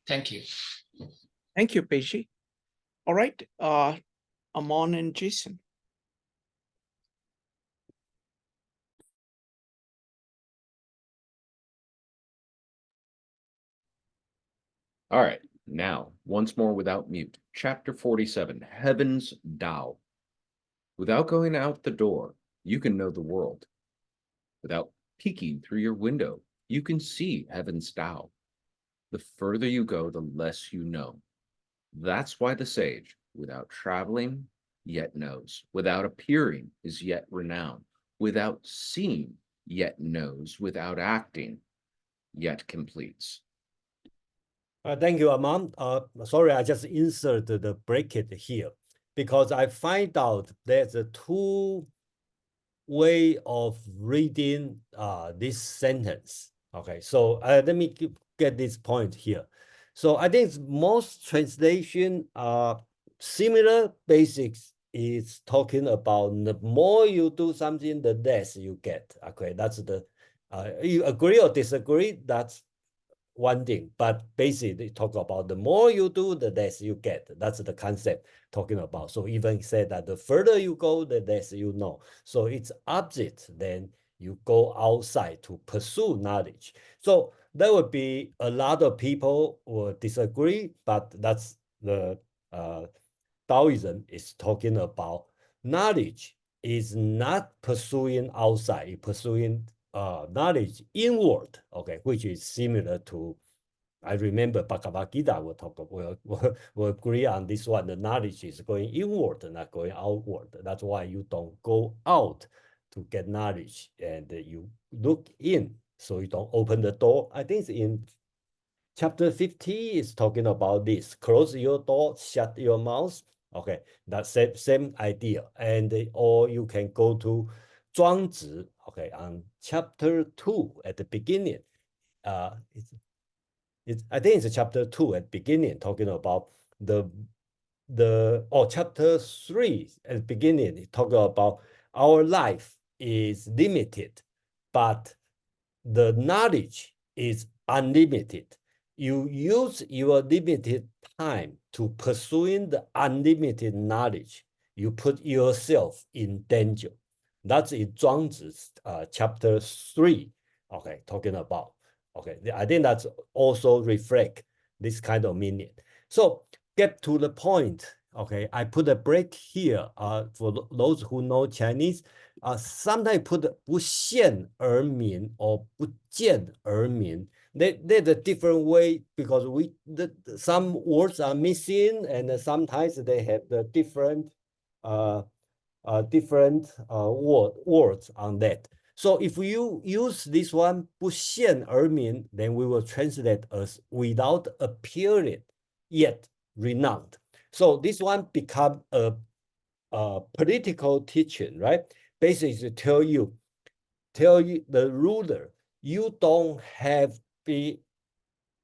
Thank you. Thank you, Peji. All right, Amon and Jason. All right, now, once more without mute. Chapter 47, Heaven's Tao. Without going out the door, you can know the world. Without peeking through your window, you can see Heaven's Tao. The further you go, the less you know. That's why the sage, without traveling, yet knows. Without appearing, is yet renowned. Without seeing, yet knows. Without acting, yet completes. Thank you, Amon. Sorry, I just inserted the bracket here because I find out there's a two way of reading this sentence. Okay, so let me get this point here. So I think most translation are similar. Basics is talking about the more you do something, the less you get. Okay, that's the you agree or disagree? That's one thing, but basically they talk about the more you do, the less you get. That's the concept talking about. So even said that the further you go, the less you know. So it's opposite. Then you go outside to pursue knowledge. So there would be a lot of people will disagree, but that's the Taoism is talking about knowledge is not pursuing outside, it's pursuing knowledge inward, okay, which is similar to, I remember Bhagavad Gita will agree on this one. The knowledge is going inward, not going outward. That's why you don't go out to get knowledge and you look in, so you don't open the door. I think it's in chapter 50 is talking about this. Close your door, shut your mouth. Okay, that same idea. And or you can go to Zhuangzi, okay, on chapter 2 at the beginning. I think it's chapter 2 at the beginning, talking about chapter 3 at the beginning, it talking about our life is limited, but the knowledge is unlimited. You use your limited time to pursuing the unlimited knowledge. You put yourself in danger. That's in Zhuangzi chapter 3, okay, talking about. Okay, I think that's also reflect this kind of meaning. So get to the point. Okay, I put a break here for those who know Chinese. Sometimes put 不现而明 or 不见而明. There's a different way because some words are missing and sometimes they have the different words on that. So if you use this one 不现而明, then we will translate as without appearing yet renowned. So this one become a political teaching, right? Basically tell you the ruler, you don't have to be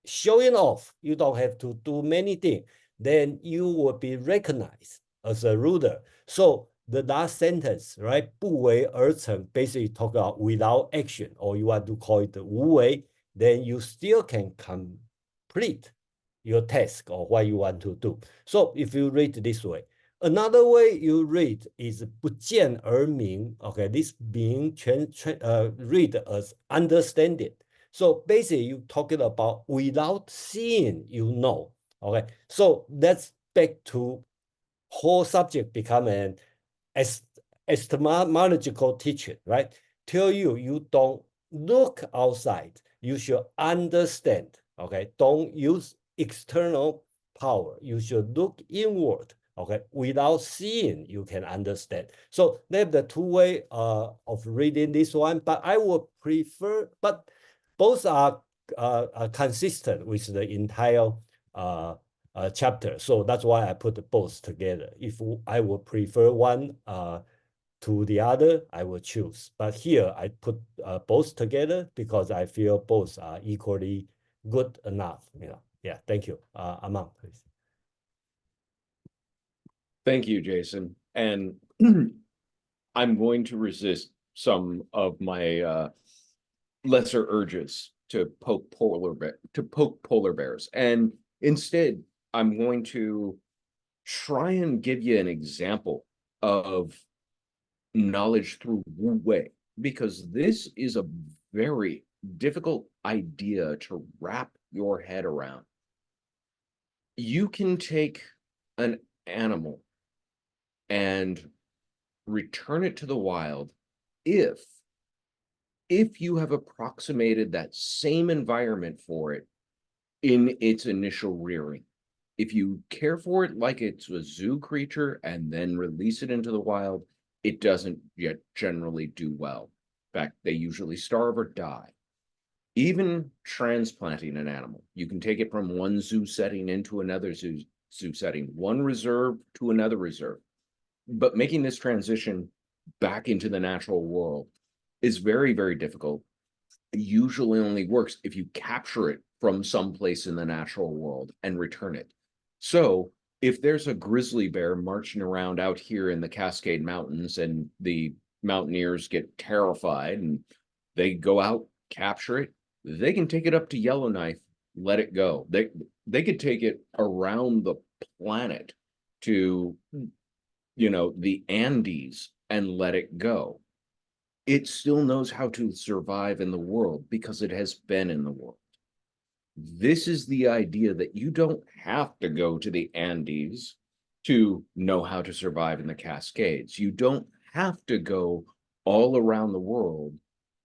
showing off, you don't have to do many things, then you will be recognized as a ruler. So the last sentence, right? 不为而成 basically talk about without action, or you want to call it 无为, then you still can complete your task or what you want to do. So if you read this way, another way you read is 不见而明. Okay, this being read as understanding. So basically you talking about without seeing, you know. Okay, so that's back to whole subject become an epistemological teaching, right? Tell you don't look outside, you should understand. Okay, don't use external power, you should look inward. Okay, without seeing, you can understand. So they have the two way of reading this one, but I would prefer, but both are consistent with the entire chapter. So that's why I put both together. If I would prefer one to the other, I will choose. But here I put both together because I feel both are equally good enough. Yeah, thank you. Amang, please. Thank you, Jason. And I'm going to resist some of my lesser urges to poke polar bears. And instead, I'm going to try and give you an example of knowledge through Wu Wei, because this is a very difficult idea to wrap your head around. You can take an animal and return it to the wild if you have approximated that same environment for it in its initial rearing. If you care for it like it's a zoo creature and then release it into the wild, it doesn't yet generally do well. In fact, they usually starve or die. Even transplanting an animal, you can take it from one zoo setting into another zoo setting, one reserve to another reserve. But making this transition back into the natural world is very, very difficult. It usually only works if you capture it from someplace in the natural world and return it. So if there's a grizzly bear marching around out here in the Cascade Mountains and the mountaineers get terrified and they go out, capture it, they can take it up to Yellowknife, let it go. They could take it around the planet to, you know, the Andes and let it go. It still knows how to survive in the world because it has been in the world. This is the idea that you don't have to go to the Andes to know how to survive in the Cascades. You don't have to go all around the world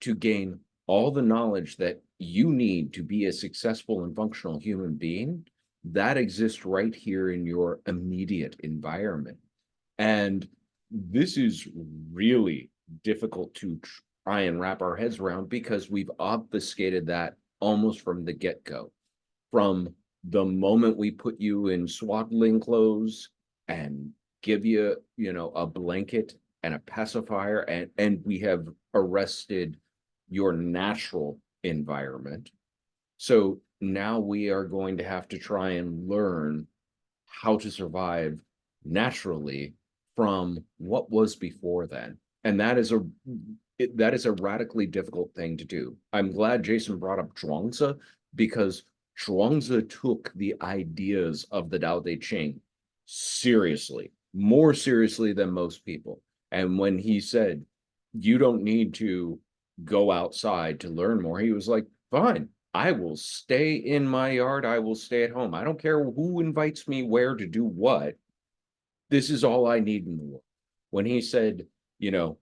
to gain all the knowledge that you need to be a successful and functional human being. That exists right here in your immediate environment. And this is really difficult to try and wrap our heads around because we've obfuscated that almost from the get-go. From the moment we put you in swaddling clothes and give you, you know, a blanket and a pacifier, and we have arrested your natural environment. So now we are going to have to try and learn how to survive naturally from what was before then. And that is a radically difficult thing to do. I'm glad Jason brought up Zhuangzi, because Zhuangzi took the ideas of the Dao De Ching seriously, more seriously than most people. And when he said, you don't need to go outside to learn more, he was like, fine, I will stay in my yard. I will stay at home. I don't care who invites me where to do what. This is all I need in the world. When he said, you know,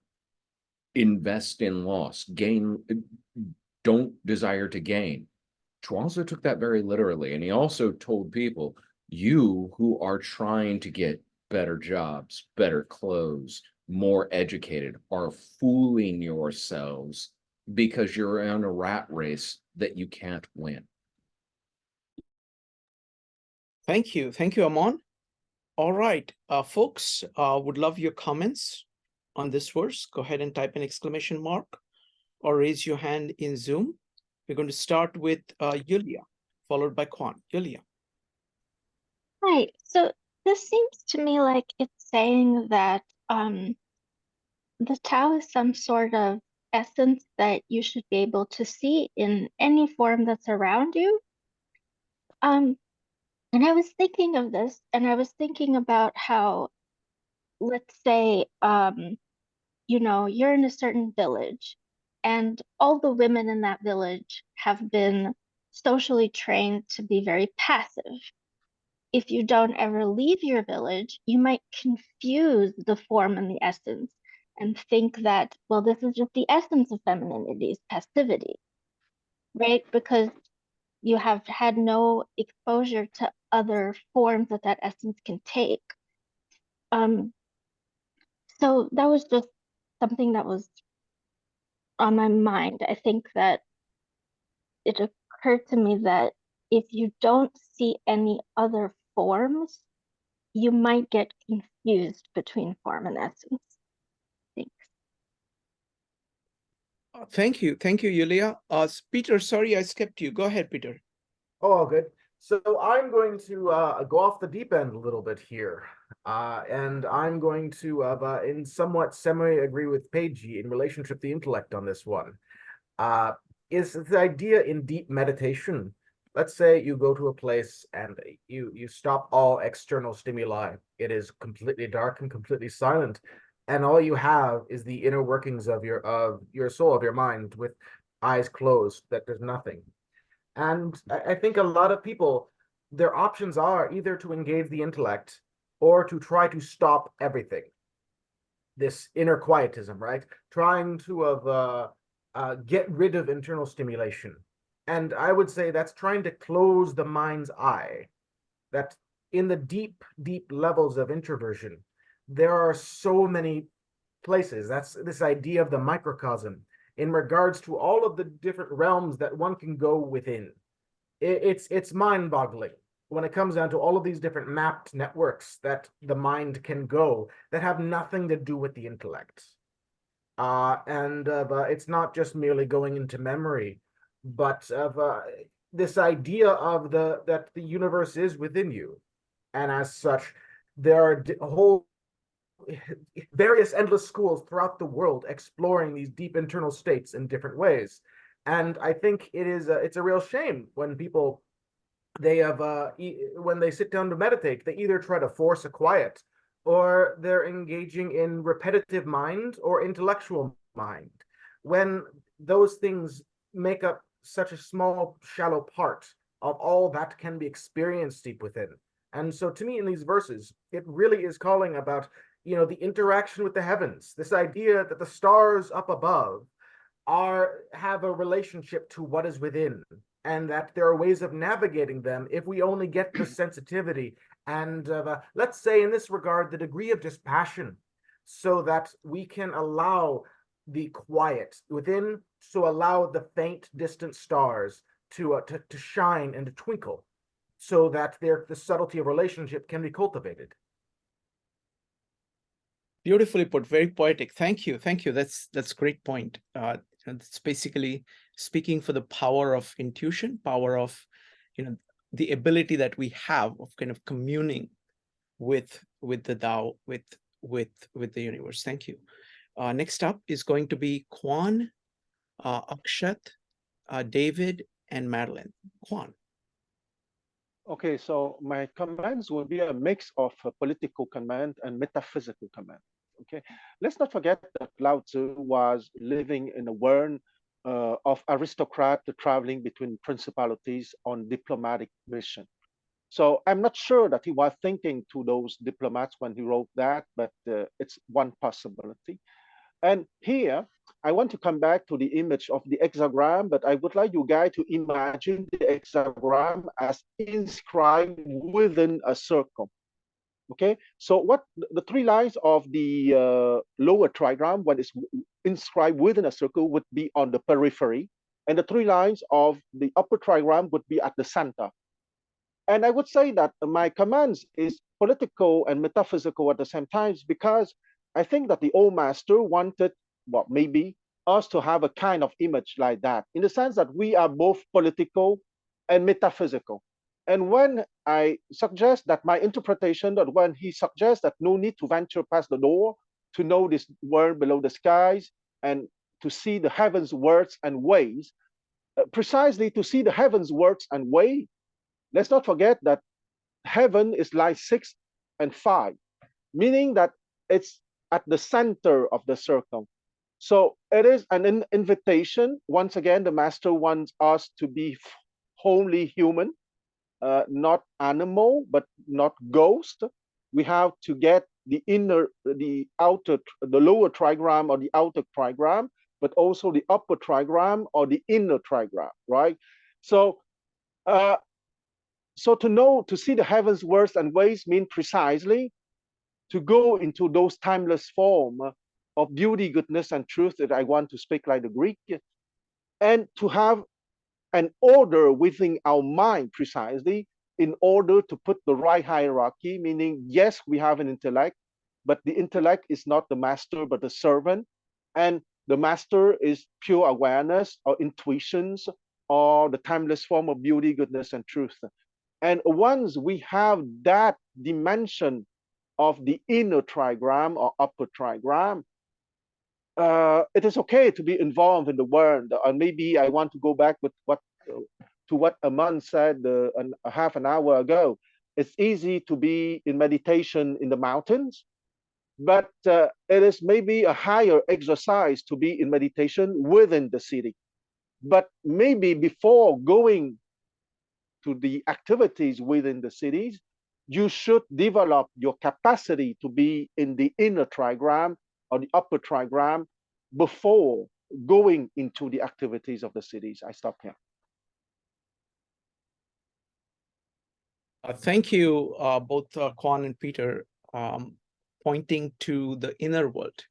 invest in loss, gain, don't desire to gain, Zhuangzi took that very literally. And he also told people, you who are trying to get better jobs, better clothes, more educated, are fooling yourselves because you're in a rat race that you can't win. Thank you. Thank you, Amon. All right, folks, would love your comments on this verse. Go ahead and type an exclamation mark or raise your hand in Zoom. We're going to start with Yulia, followed by Quan. Yulia. Right. So this seems to me like it's saying that the Tao is some sort of essence that you should be able to see in any form that's around you. And I was thinking of this, and I was thinking about how, let's say, you know, you're in a certain village, and all the women in that village have been socially trained to be very passive. If you don't ever leave your village, you might confuse the form and the essence and think that, well, this is just the essence of femininity, is passivity, right? Because you have had no exposure to other forms that that essence can take. So that was just something that was on my mind. I think that it occurred to me that if you don't see any other forms, you might get confused between form and essence. Thanks. Thank you. Thank you, Yulia. Peter, sorry, I skipped you. Go ahead, Peter. Oh, all good. So I'm going to go off the deep end a little bit here. And I'm going to, in somewhat semi-agree with Peiji in relationship to the intellect on this one. Is the idea in deep meditation. Let's say you go to a place and you stop all external stimuli. It is completely dark and completely silent, and all you have is the inner workings of your soul, of your mind, with eyes closed. That there's nothing. And I think a lot of people, their options are either to engage the intellect or to try to stop everything. This inner quietism, right? Trying to get rid of internal stimulation. And I would say that's trying to close the mind's eye. That in the deep, deep levels of introversion, there are so many places. That's this idea of the microcosm in regards to all of the different realms that one can go within. It's mind-boggling when it comes down to all of these different mapped networks that the mind can go that have nothing to do with the intellect. And it's not just merely going into memory, but of this idea of that the universe is within you, and as such, there are whole various endless schools throughout the world exploring these deep internal states in different ways. And I think it's a real shame when people they have when they sit down to meditate, they either try to force a quiet, or they're engaging in repetitive mind or intellectual mind, when those things make up such a small, shallow part of all that can be experienced deep within. And so to me, in these verses, it really is calling about, the interaction with the heavens, this idea that the stars up above have a relationship to what is within, and that there are ways of navigating them if we only get the sensitivity and let's say in this regard the degree of dispassion, so that we can allow the quiet within, so allow the faint distant stars to shine and to twinkle, so that the subtlety of relationship can be cultivated. Beautifully put, very poetic. Thank you. That's a great point. It's basically speaking for the power of intuition, power of, the ability that we have of kind of communing with the Tao, with the universe. Thank you. Next up is going to be Kwan, Akshat, David, and Madeline. Kwan. Okay, so my commands will be a mix of political command and metaphysical command. Okay, let's not forget that Lao Tzu was living in a world of aristocrats traveling between principalities on diplomatic mission. So I'm not sure that he was thinking to those diplomats when he wrote that, but it's one possibility. And here, I want to come back to the image of the hexagram, but I would like you guys to imagine the hexagram as inscribed within a circle. Okay, so what the three lines of the lower trigram, when it's inscribed within a circle, would be on the periphery, and the three lines of the upper trigram would be at the center. And I would say that my commands is political and metaphysical at the same time, because I think that the old master wanted, well, maybe us to have a kind of image like that, in the sense that we are both political and metaphysical. And when I suggest that my interpretation, that when he suggests that no need to venture past the door to know this world below the skies and to see the heavens' words and ways, precisely to see the heavens' words and way, let's not forget that heaven is like 6 and 5, meaning that it's at the center of the circle. So it is an invitation. Once again, the master wants us to be wholly human, not animal, but not ghost. We have to get the lower trigram or the outer trigram, but also the upper trigram or the inner trigram, right? So to see the heavens' words and ways mean precisely to go into those timeless form of beauty, goodness, and truth that I want to speak like the Greek, and to have an order within our mind precisely in order to put the right hierarchy, meaning, yes, we have an intellect, but the intellect is not the master, but the servant. And the master is pure awareness or intuitions or the timeless form of beauty, goodness, and truth. And once we have that dimension of the inner trigram or upper trigram, it is okay to be involved in the world. And maybe I want to go back with what Aman said a half an hour ago. It's easy to be in meditation in the mountains, but it is maybe a higher exercise to be in meditation within the city. But maybe before going to the activities within the cities, you should develop your capacity to be in the inner trigram or the upper trigram before going into the activities of the cities. I stop here. Thank you, both Quan and Peter, pointing to the inner world.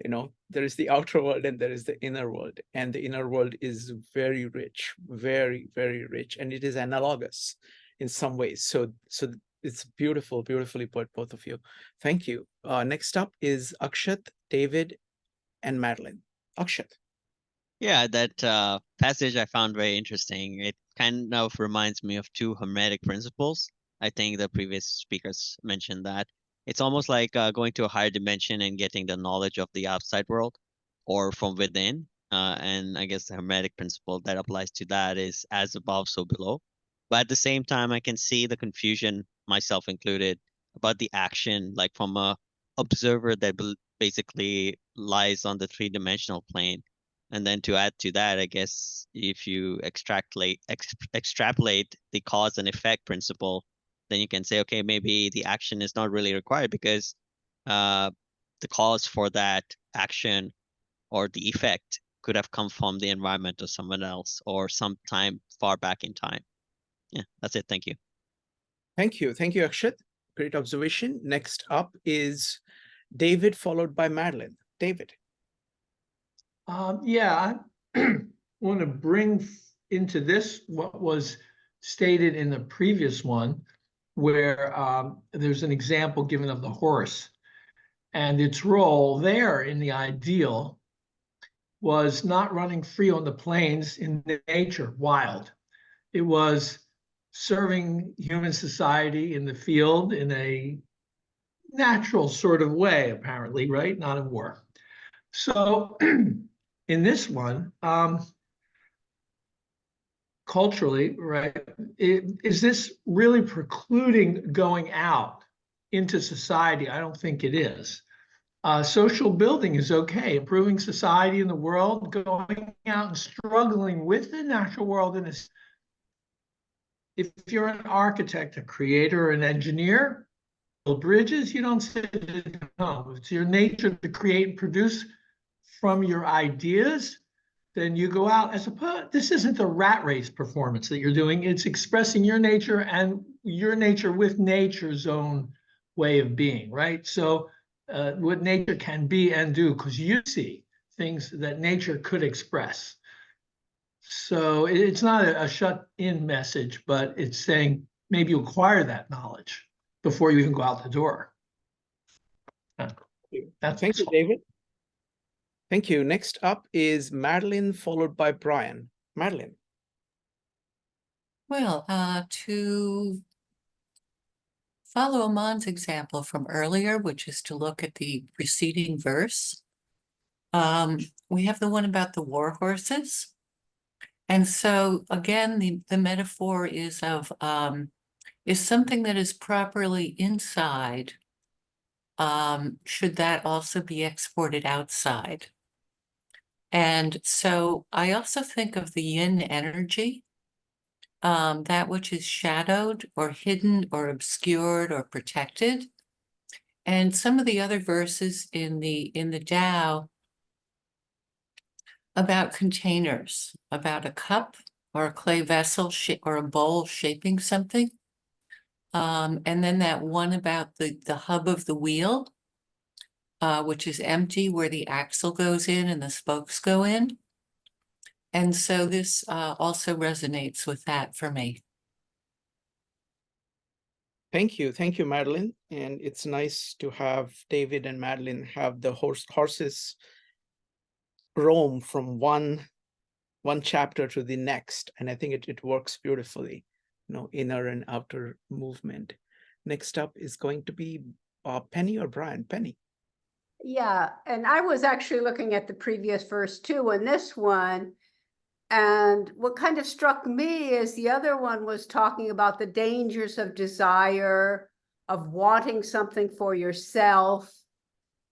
You know, there is the outer world and there is the inner world, and the inner world is very rich, very, very rich, and it is analogous in some ways. So it's beautiful, beautifully put, both of you. Thank you. Next up is Akshat, David, and Madeline. Akshat. Yeah, that passage I found very interesting. It kind of reminds me of two hermetic principles. I think the previous speakers mentioned that. It's almost like going to a higher dimension and getting the knowledge of the outside world or from within. And I guess the hermetic principle that applies to that is as above, so below. But at the same time, I can see the confusion, myself included, about the action, like from a observer that basically lies on the three-dimensional plane. And then to add to that, I guess if you extrapolate the cause and effect principle, then you can say, okay, maybe the action is not really required because the cause for that action or the effect could have come from the environment or someone else or some time far back in time. Yeah, that's it. Thank you. Thank you. Thank you, Akshat. Great observation. Next up is David, followed by Madeline. David. Yeah, I want to bring into this what was stated in the previous one, where there's an example given of the horse. And its role there in the ideal was not running free on the plains in nature, wild. It was serving human society in the field in a natural sort of way, apparently, right? Not in war. So in this one, culturally, right, is this really precluding going out into society? I don't think it is. Social building is okay. Improving society in the world, going out and struggling with the natural world. If you're an architect, a creator, an engineer, build bridges, you don't sit at home. It's your nature to create and produce from your ideas. Then you go out as this isn't the rat race performance that you're doing. It's expressing your nature and your nature with nature's own way of being, right? So what nature can be and do, because you see things that nature could express. So it's not a shut-in message, but it's saying maybe you acquire that knowledge before you even go out the door. Thank you, David. Thank you. Next up is Madeline, followed by Brian. Madeline. Well, to follow Aman's example from earlier, which is to look at the preceding verse, we have the one about the war horses. And so again, the metaphor is of is something that is properly inside. Should that also be exported outside? And so I also think of the yin energy, that which is shadowed or hidden or obscured or protected. And some of the other verses in the Tao about containers, about a cup or a clay vessel or a bowl shaping something. And then that one about the hub of the wheel, which is empty, where the axle goes in and the spokes go in. And so this also resonates with that for me. Thank you. Thank you, Madeline. And it's nice to have David and Madeline have the horses roam from one chapter to the next. And I think it works beautifully. inner and outer movement. Next up is going to be Penny or Brian. Penny. Yeah, and I was actually looking at the previous verse too, and this one, and what kind of struck me is the other one was talking about the dangers of desire, of wanting something for yourself,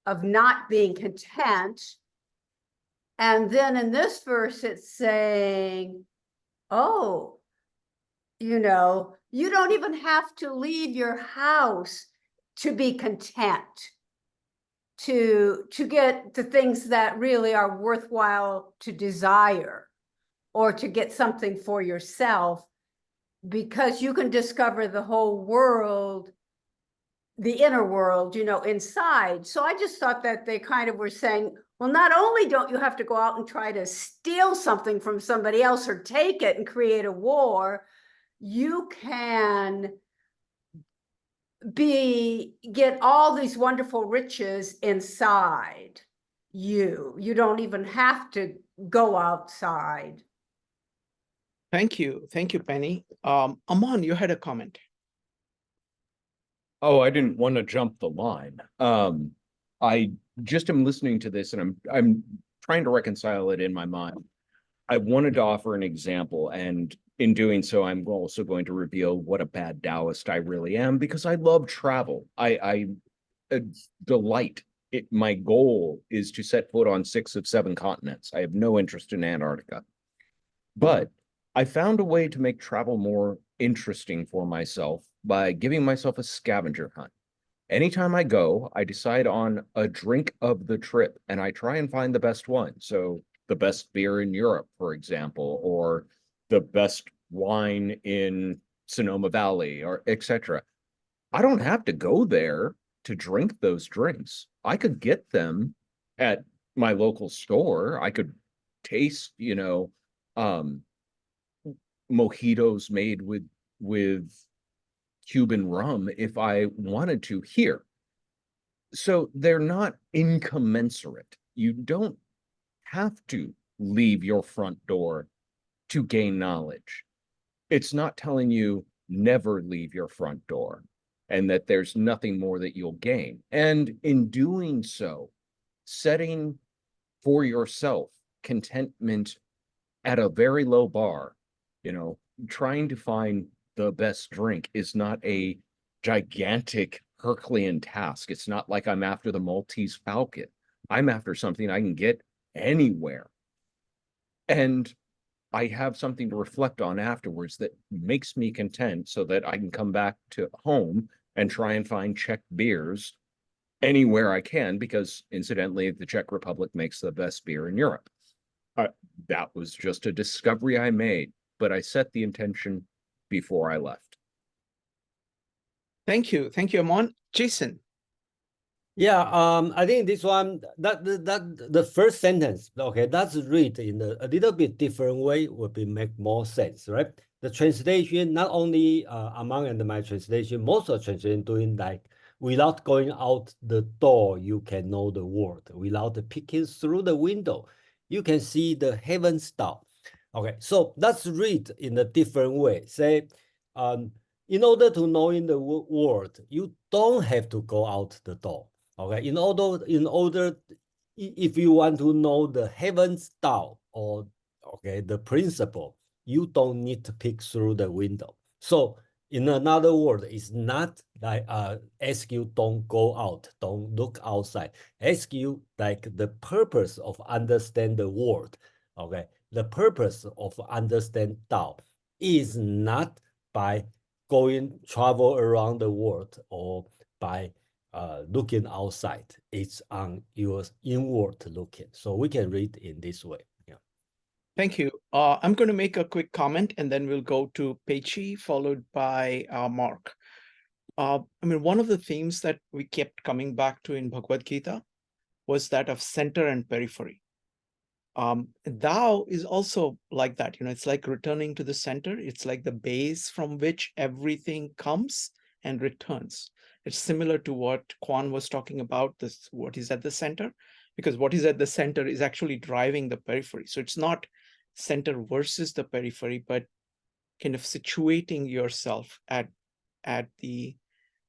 of not being content. And then in this verse, it's saying, oh, you don't even have to leave your house to be content, to get the things that really are worthwhile to desire, or to get something for yourself, because you can discover the whole world, the inner world, inside. So I just thought that they kind of were saying, well, not only don't you have to go out and try to steal something from somebody else or take it and create a war, you can get all these wonderful riches inside you. You don't even have to go outside. Thank you, Penny. Aman, you had a comment. Oh, I didn't want to jump the line. I just am listening to this and I'm trying to reconcile it in my mind. I wanted to offer an example, and in doing so, I'm also going to reveal what a bad Taoist I really am, because I love travel. I delight. My goal is to set foot on 6 of 7 continents. I have no interest in Antarctica. But I found a way to make travel more interesting for myself by giving myself a scavenger hunt. Anytime I go, I decide on a drink of the trip and I try and find the best one. So the best beer in Europe, for example, or the best wine in Sonoma Valley, or etc. I don't have to go there to drink those drinks. I could get them at my local store. I could taste, mojitos made with Cuban rum if I wanted to here. So they're not incommensurate. You don't have to leave your front door to gain knowledge. It's not telling you never leave your front door and that there's nothing more that you'll gain. And in doing so, setting for yourself contentment at a very low bar, trying to find the best drink is not a gigantic Herculean task. It's not like I'm after the Maltese Falcon. I'm after something I can get anywhere. And I have something to reflect on afterwards that makes me content, so that I can come back to home and try and find Czech beers anywhere I can, because incidentally, the Czech Republic makes the best beer in Europe. That was just a discovery I made, but I set the intention before I left. Thank you, Amon. Jason. Yeah, I think this one, that the first sentence, okay, that's read in a little bit different way would make more sense, right? The translation, not only Among and my translation, most of the translation doing like, without going out the door, you can know the world. Without peeking through the window, you can see the heavens Tao. Okay, so that's read in a different way. Say, in order to know in the world, you don't have to go out the door. Okay, in order, if you want to know the heavens Tao, or the principle, you don't need to peek through the window. So in another word, it's not like ask you don't go out, don't look outside. Ask you like the purpose of understand the world. Okay, the purpose of understand Tao is not by travel around the world or by looking outside. It's on your inward looking. So we can read in this way. Yeah. Thank you. I'm going to make a quick comment and then we'll go to Peichi, followed by Mark. One of the themes that we kept coming back to in Bhagavad Gita was that of center and periphery. Tao is also like that. It's like returning to the center. It's like the base from which everything comes and returns. It's similar to what Quan was talking about, what is at the center, because what is at the center is actually driving the periphery. So it's not center versus the periphery, but kind of situating yourself at the,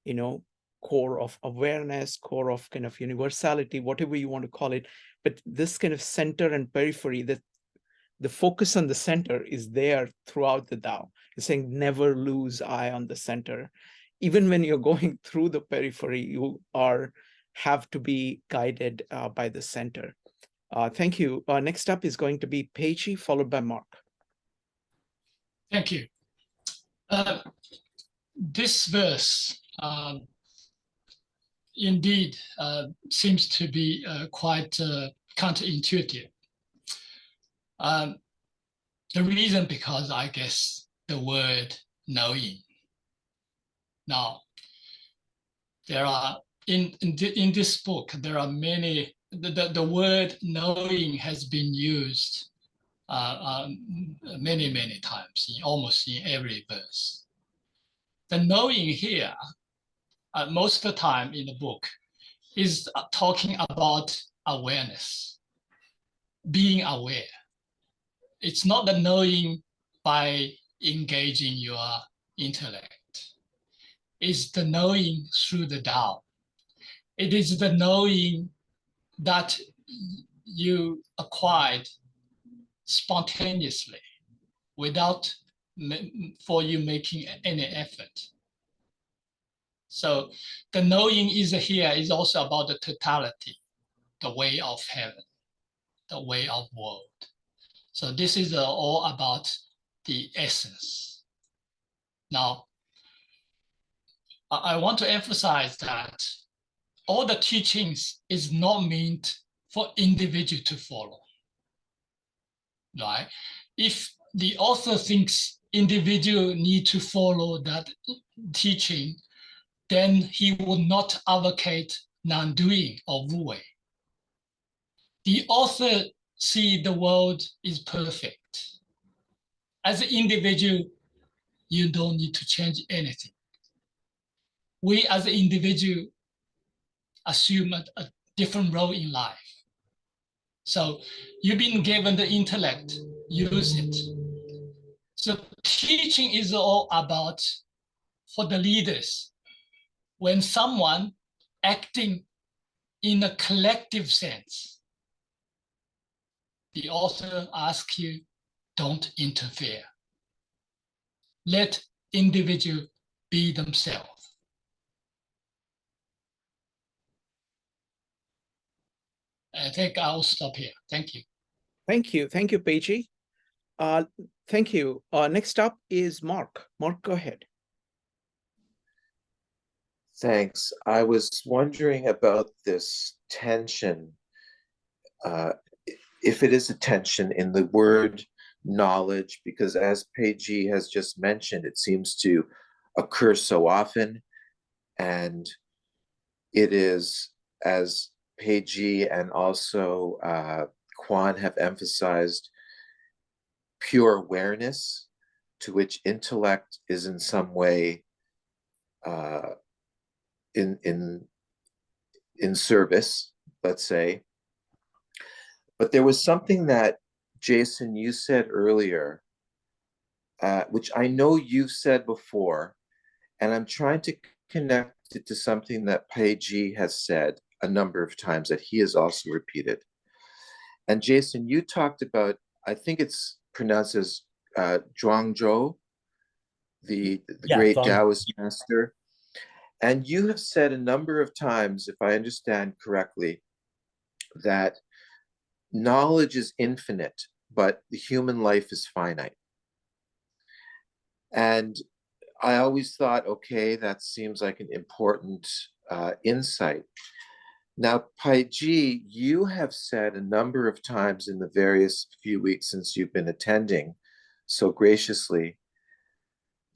you know, core of awareness, core of kind of universality, whatever you want to call it. But this kind of center and periphery, that the focus on the center is there throughout the Tao. It's saying never lose eye on the center. Even when you're going through the periphery, you have to be guided by the center. Thank you. Next up is going to be Peichi, followed by Mark. Thank you. This verse indeed seems to be quite counterintuitive. The reason because I guess the word knowing. Now, there are in this book, there are many, the word knowing has been used many times, almost in every verse. The knowing here, most of the time in the book, is talking about awareness, being aware. It's not the knowing by engaging your intellect. It's the knowing through the Tao. It is the knowing that you acquired spontaneously without for you making any effort. So the knowing is here is also about the totality, the way of heaven, the way of world. So this is all about the essence. Now, I want to emphasize that all the teachings is not meant for individual to follow, right? If the author thinks individual need to follow that teaching, then he would not advocate non-doing or wu wei. The author see the world is perfect. As an individual, you don't need to change anything. We as an individual assume a different role in life. So you've been given the intellect, use it. So teaching is all about, for the leaders, when someone acting in a collective sense, the author asks you, don't interfere. Let individual be themselves. I think I'll stop here. Thank you. Thank you. Thank you, Peichi. Thank you. Next up is Mark. Mark, go ahead. Thanks. I was wondering about this tension, if it is a tension in the word knowledge, because as Peiji has just mentioned, it seems to occur so often. And it is, as Peiji and also Quan have emphasized, pure awareness to which intellect is in some way in service, let's say. But there was something that, Jason, you said earlier, which I know you've said before, and I'm trying to connect it to something that Peiji has said a number of times that he has also repeated. And Jason, you talked about, I think it's pronounced as Zhuangzhou, the great Taoist master. And you have said a number of times, if I understand correctly, that knowledge is infinite, but the human life is finite. And I always thought, okay, that seems like an important insight. Now, Peiji, you have said a number of times in the various few weeks since you've been attending so graciously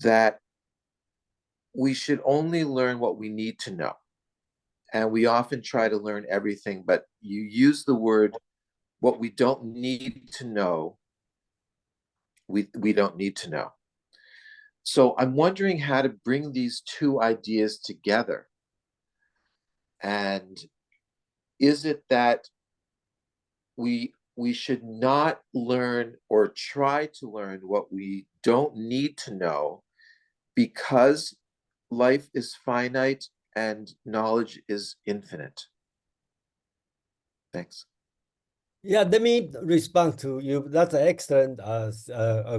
that we should only learn what we need to know. And we often try to learn everything, but you use the word, what we don't need to know, we don't need to know. So I'm wondering how to bring these two ideas together. And is it that we we should not learn or try to learn what we don't need to know, because life is finite and knowledge is infinite. Thanks. Yeah, let me respond to you. That's an excellent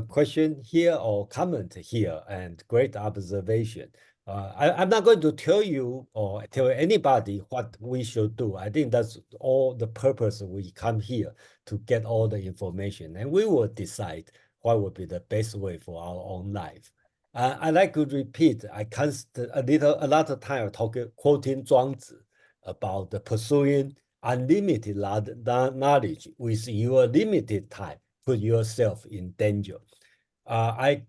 question here or comment here, and great observation. I'm not going to tell you or tell anybody what we should do. I think that's all the purpose we come here, to get all the information, and we will decide what would be the best way for our own life. I like to repeat. I a lot of time quoting Zhuangzi about the pursuing unlimited knowledge with your limited time. Put yourself in danger. I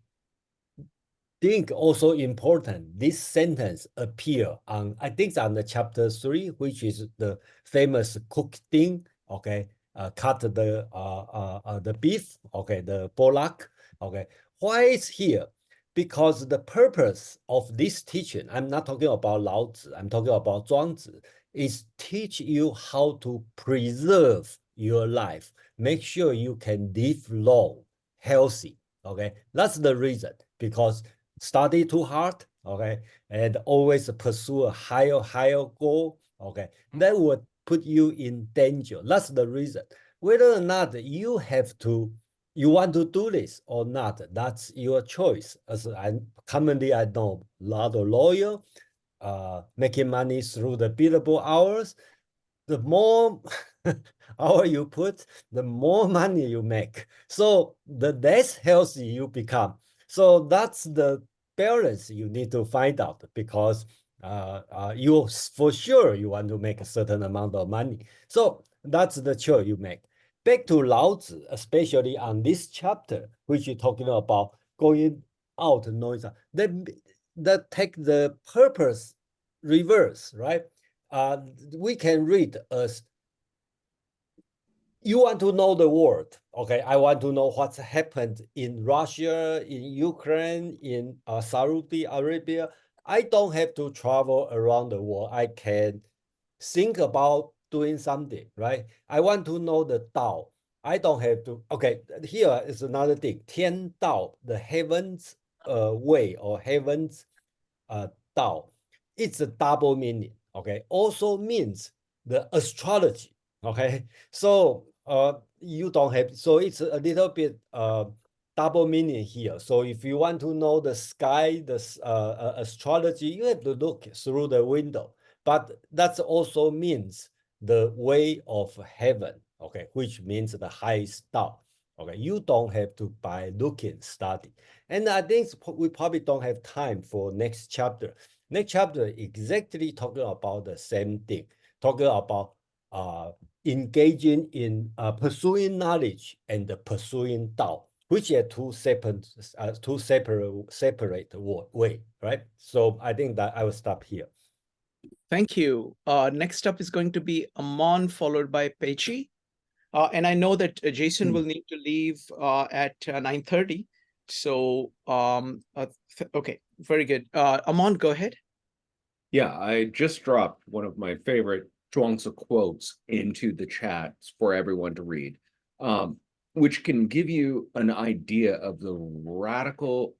think also important, this sentence appear on, I think on the chapter 3, which is the famous cook thing. Okay, cut the beef. Okay, the bolak. Okay, why is here? Because the purpose of this teaching, I'm not talking about Laozi, I'm talking about Zhuangzi, is teach you how to preserve your life. Make sure you can live long, healthy. Okay, that's the reason. Because study too hard, okay, and always pursue a higher goal, okay, that would put you in danger. That's the reason. Whether or not you want to do this or not, that's your choice. As I know a lot of lawyers making money through the billable hours. The more hour you put, the more money you make. So the less healthy you become. So that's the balance you need to find out, because you for sure you want to make a certain amount of money. So that's the choice you make. Back to Laozi, especially on this chapter, which you're talking about going out noise, that take the purpose reverse, right? We can read as, you want to know the world. Okay, I want to know what's happened in Russia, in Ukraine, in Saudi Arabia. I don't have to travel around the world. I can think about doing something, right? I want to know the Tao. I don't have to. Okay, here is another thing. Tian Dao, the heavens way, or heavens Tao. It's a double meaning. Okay, also means the astrology. Okay, so you don't have, so it's a little bit double meaning here. So if you want to know the sky, the astrology, you have to look through the window. But that also means the way of heaven. Okay, which means the highest Tao. Okay, you don't have to by looking study. And I think we probably don't have time for next chapter. Next chapter exactly talking about the same thing, talking about engaging in pursuing knowledge and pursuing Tao, which are two separate way, right? So I think that I will stop here. Thank you. Next up is going to be Amon, followed by Pechi. And I know that Jason will need to leave at 9:30. So, okay, very good. Amon, go ahead. Yeah, I just dropped one of my favorite Zhuangzi quotes into the chat for everyone to read, which can give you an idea of the radical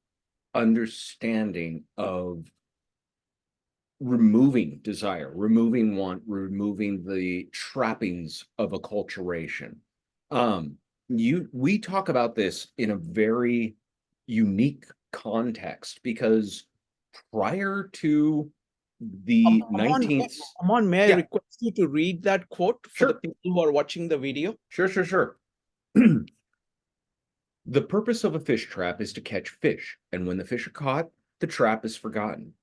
understanding of removing desire, removing want, removing the trappings of acculturation. We talk about this in a very unique context, because prior to the 19th. Amon, may I request you to read that quote for the people who are watching the video? Sure. The purpose of a fish trap is to catch fish, and when the fish are caught, the trap is forgotten.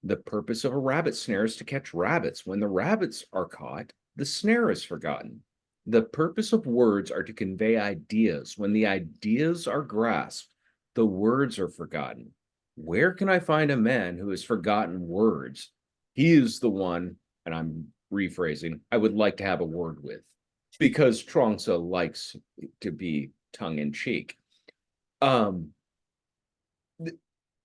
The purpose of a rabbit snare is to catch rabbits. When the rabbits are caught, the snare is forgotten. The purpose of words are to convey ideas. When the ideas are grasped, the words are forgotten. Where can I find a man who has forgotten words? He is the one, and I'm rephrasing, I would like to have a word with, because Chuang-Tzu likes to be tongue-in-cheek.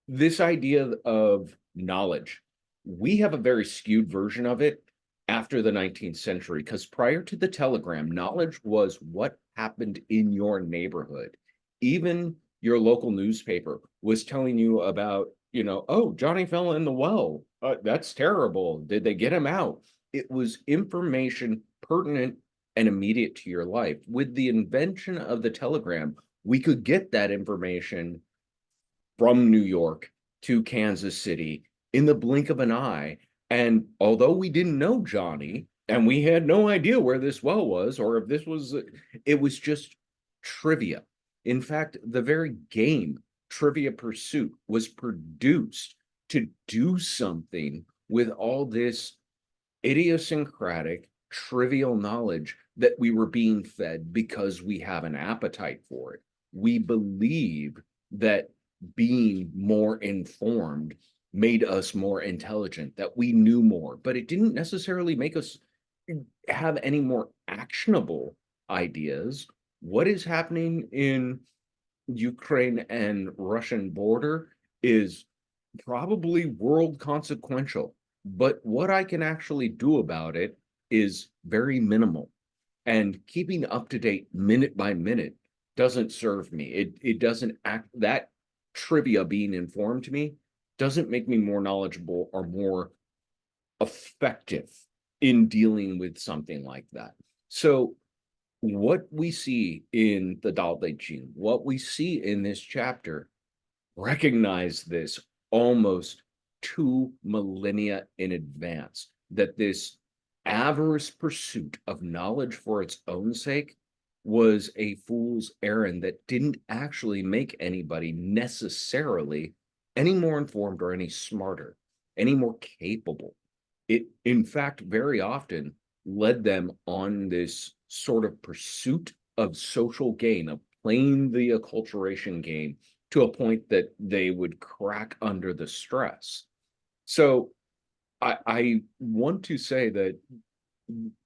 This idea of knowledge, we have a very skewed version of it after the 19th century, because prior to the telegram, knowledge was what happened in your neighborhood. Even your local newspaper was telling you about, oh, Johnny fell in the well. That's terrible. Did they get him out? It was information pertinent and immediate to your life. With the invention of the telegram, we could get that information from New York to Kansas City in the blink of an eye. And although we didn't know Johnny, and we had no idea where this well was, or if this was, it was just trivia. In fact, the very game, Trivia Pursuit, was produced to do something with all this idiosyncratic, trivial knowledge that we were being fed because we have an appetite for it. We believe that being more informed made us more intelligent, that we knew more, but it didn't necessarily make us have any more actionable ideas. What is happening in Ukraine and Russian border is probably world consequential, but what I can actually do about it is very minimal. And keeping up to date minute by minute doesn't serve me. It doesn't act, that trivia being informed to me doesn't make me more knowledgeable or more effective in dealing with something like that. So what we see in the Dao De Jing, what we see in this chapter, recognize this almost 2 millennia in advance, that this avarice pursuit of knowledge for its own sake was a fool's errand that didn't actually make anybody necessarily any more informed or any smarter, any more capable. It, in fact, very often led them on this sort of pursuit of social gain, of playing the acculturation game to a point that they would crack under the stress. So I want to say that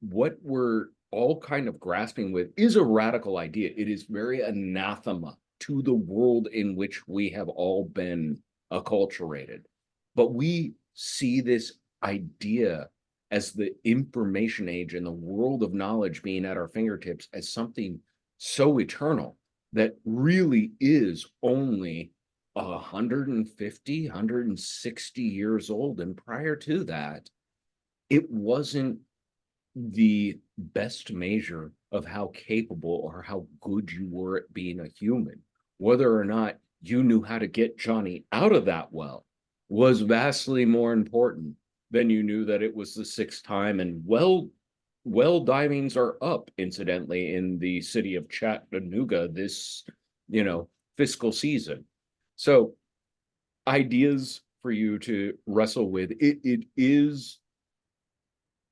what we're all kind of grasping with is a radical idea. It is very anathema to the world in which we have all been acculturated. But we see this idea as the information age and the world of knowledge being at our fingertips as something so eternal that really is only 150, 160 years old. And prior to that, it wasn't the best measure of how capable or how good you were at being a human. Whether or not you knew how to get Johnny out of that well was vastly more important than you knew that it was the 6th time. And well divings are up, incidentally, in the city of Chattanooga this, fiscal season. So ideas for you to wrestle with. It is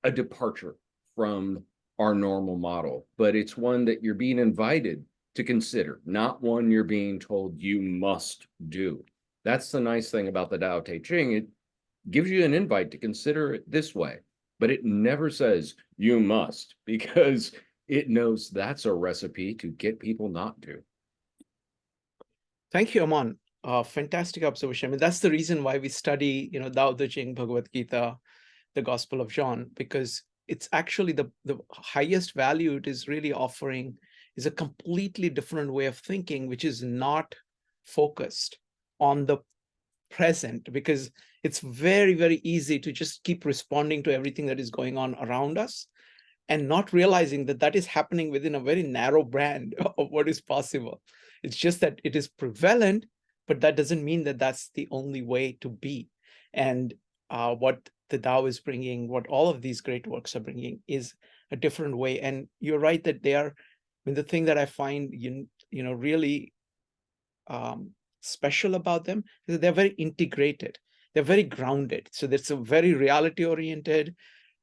a departure from our normal model, but it's one that you're being invited to consider, not one you're being told you must do. That's the nice thing about the Tao Te Ching. It gives you an invite to consider it this way, but it never says you must, because it knows that's a recipe to get people not to. Thank you, Aman. Fantastic observation. I mean, that's the reason why we study, Tao Te Ching, Bhagavad Gita, the Gospel of John, because it's actually the highest value it is really offering is a completely different way of thinking, which is not focused on the present, because it's very, very easy to just keep responding to everything that is going on around us and not realizing that that is happening within a very narrow band of what is possible. It's just that it is prevalent, but that doesn't mean that that's the only way to be. And what the Tao is bringing, what all of these great works are bringing, is a different way. And you're right that they are, the thing that I find really special about them is that they're very integrated. They're very grounded. So that's a very reality oriented.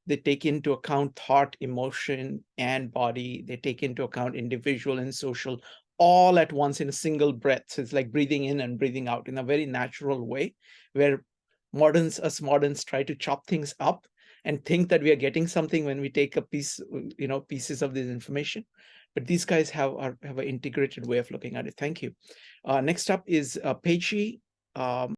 They take into account thought, emotion, and body. They take into account individual and social all at once in a single breath. So it's like breathing in and breathing out in a very natural way, where us moderns try to chop things up and think that we are getting something when we take a piece, pieces of this information. But these guys have an integrated way of looking at it. Thank you. Next up is Peichi.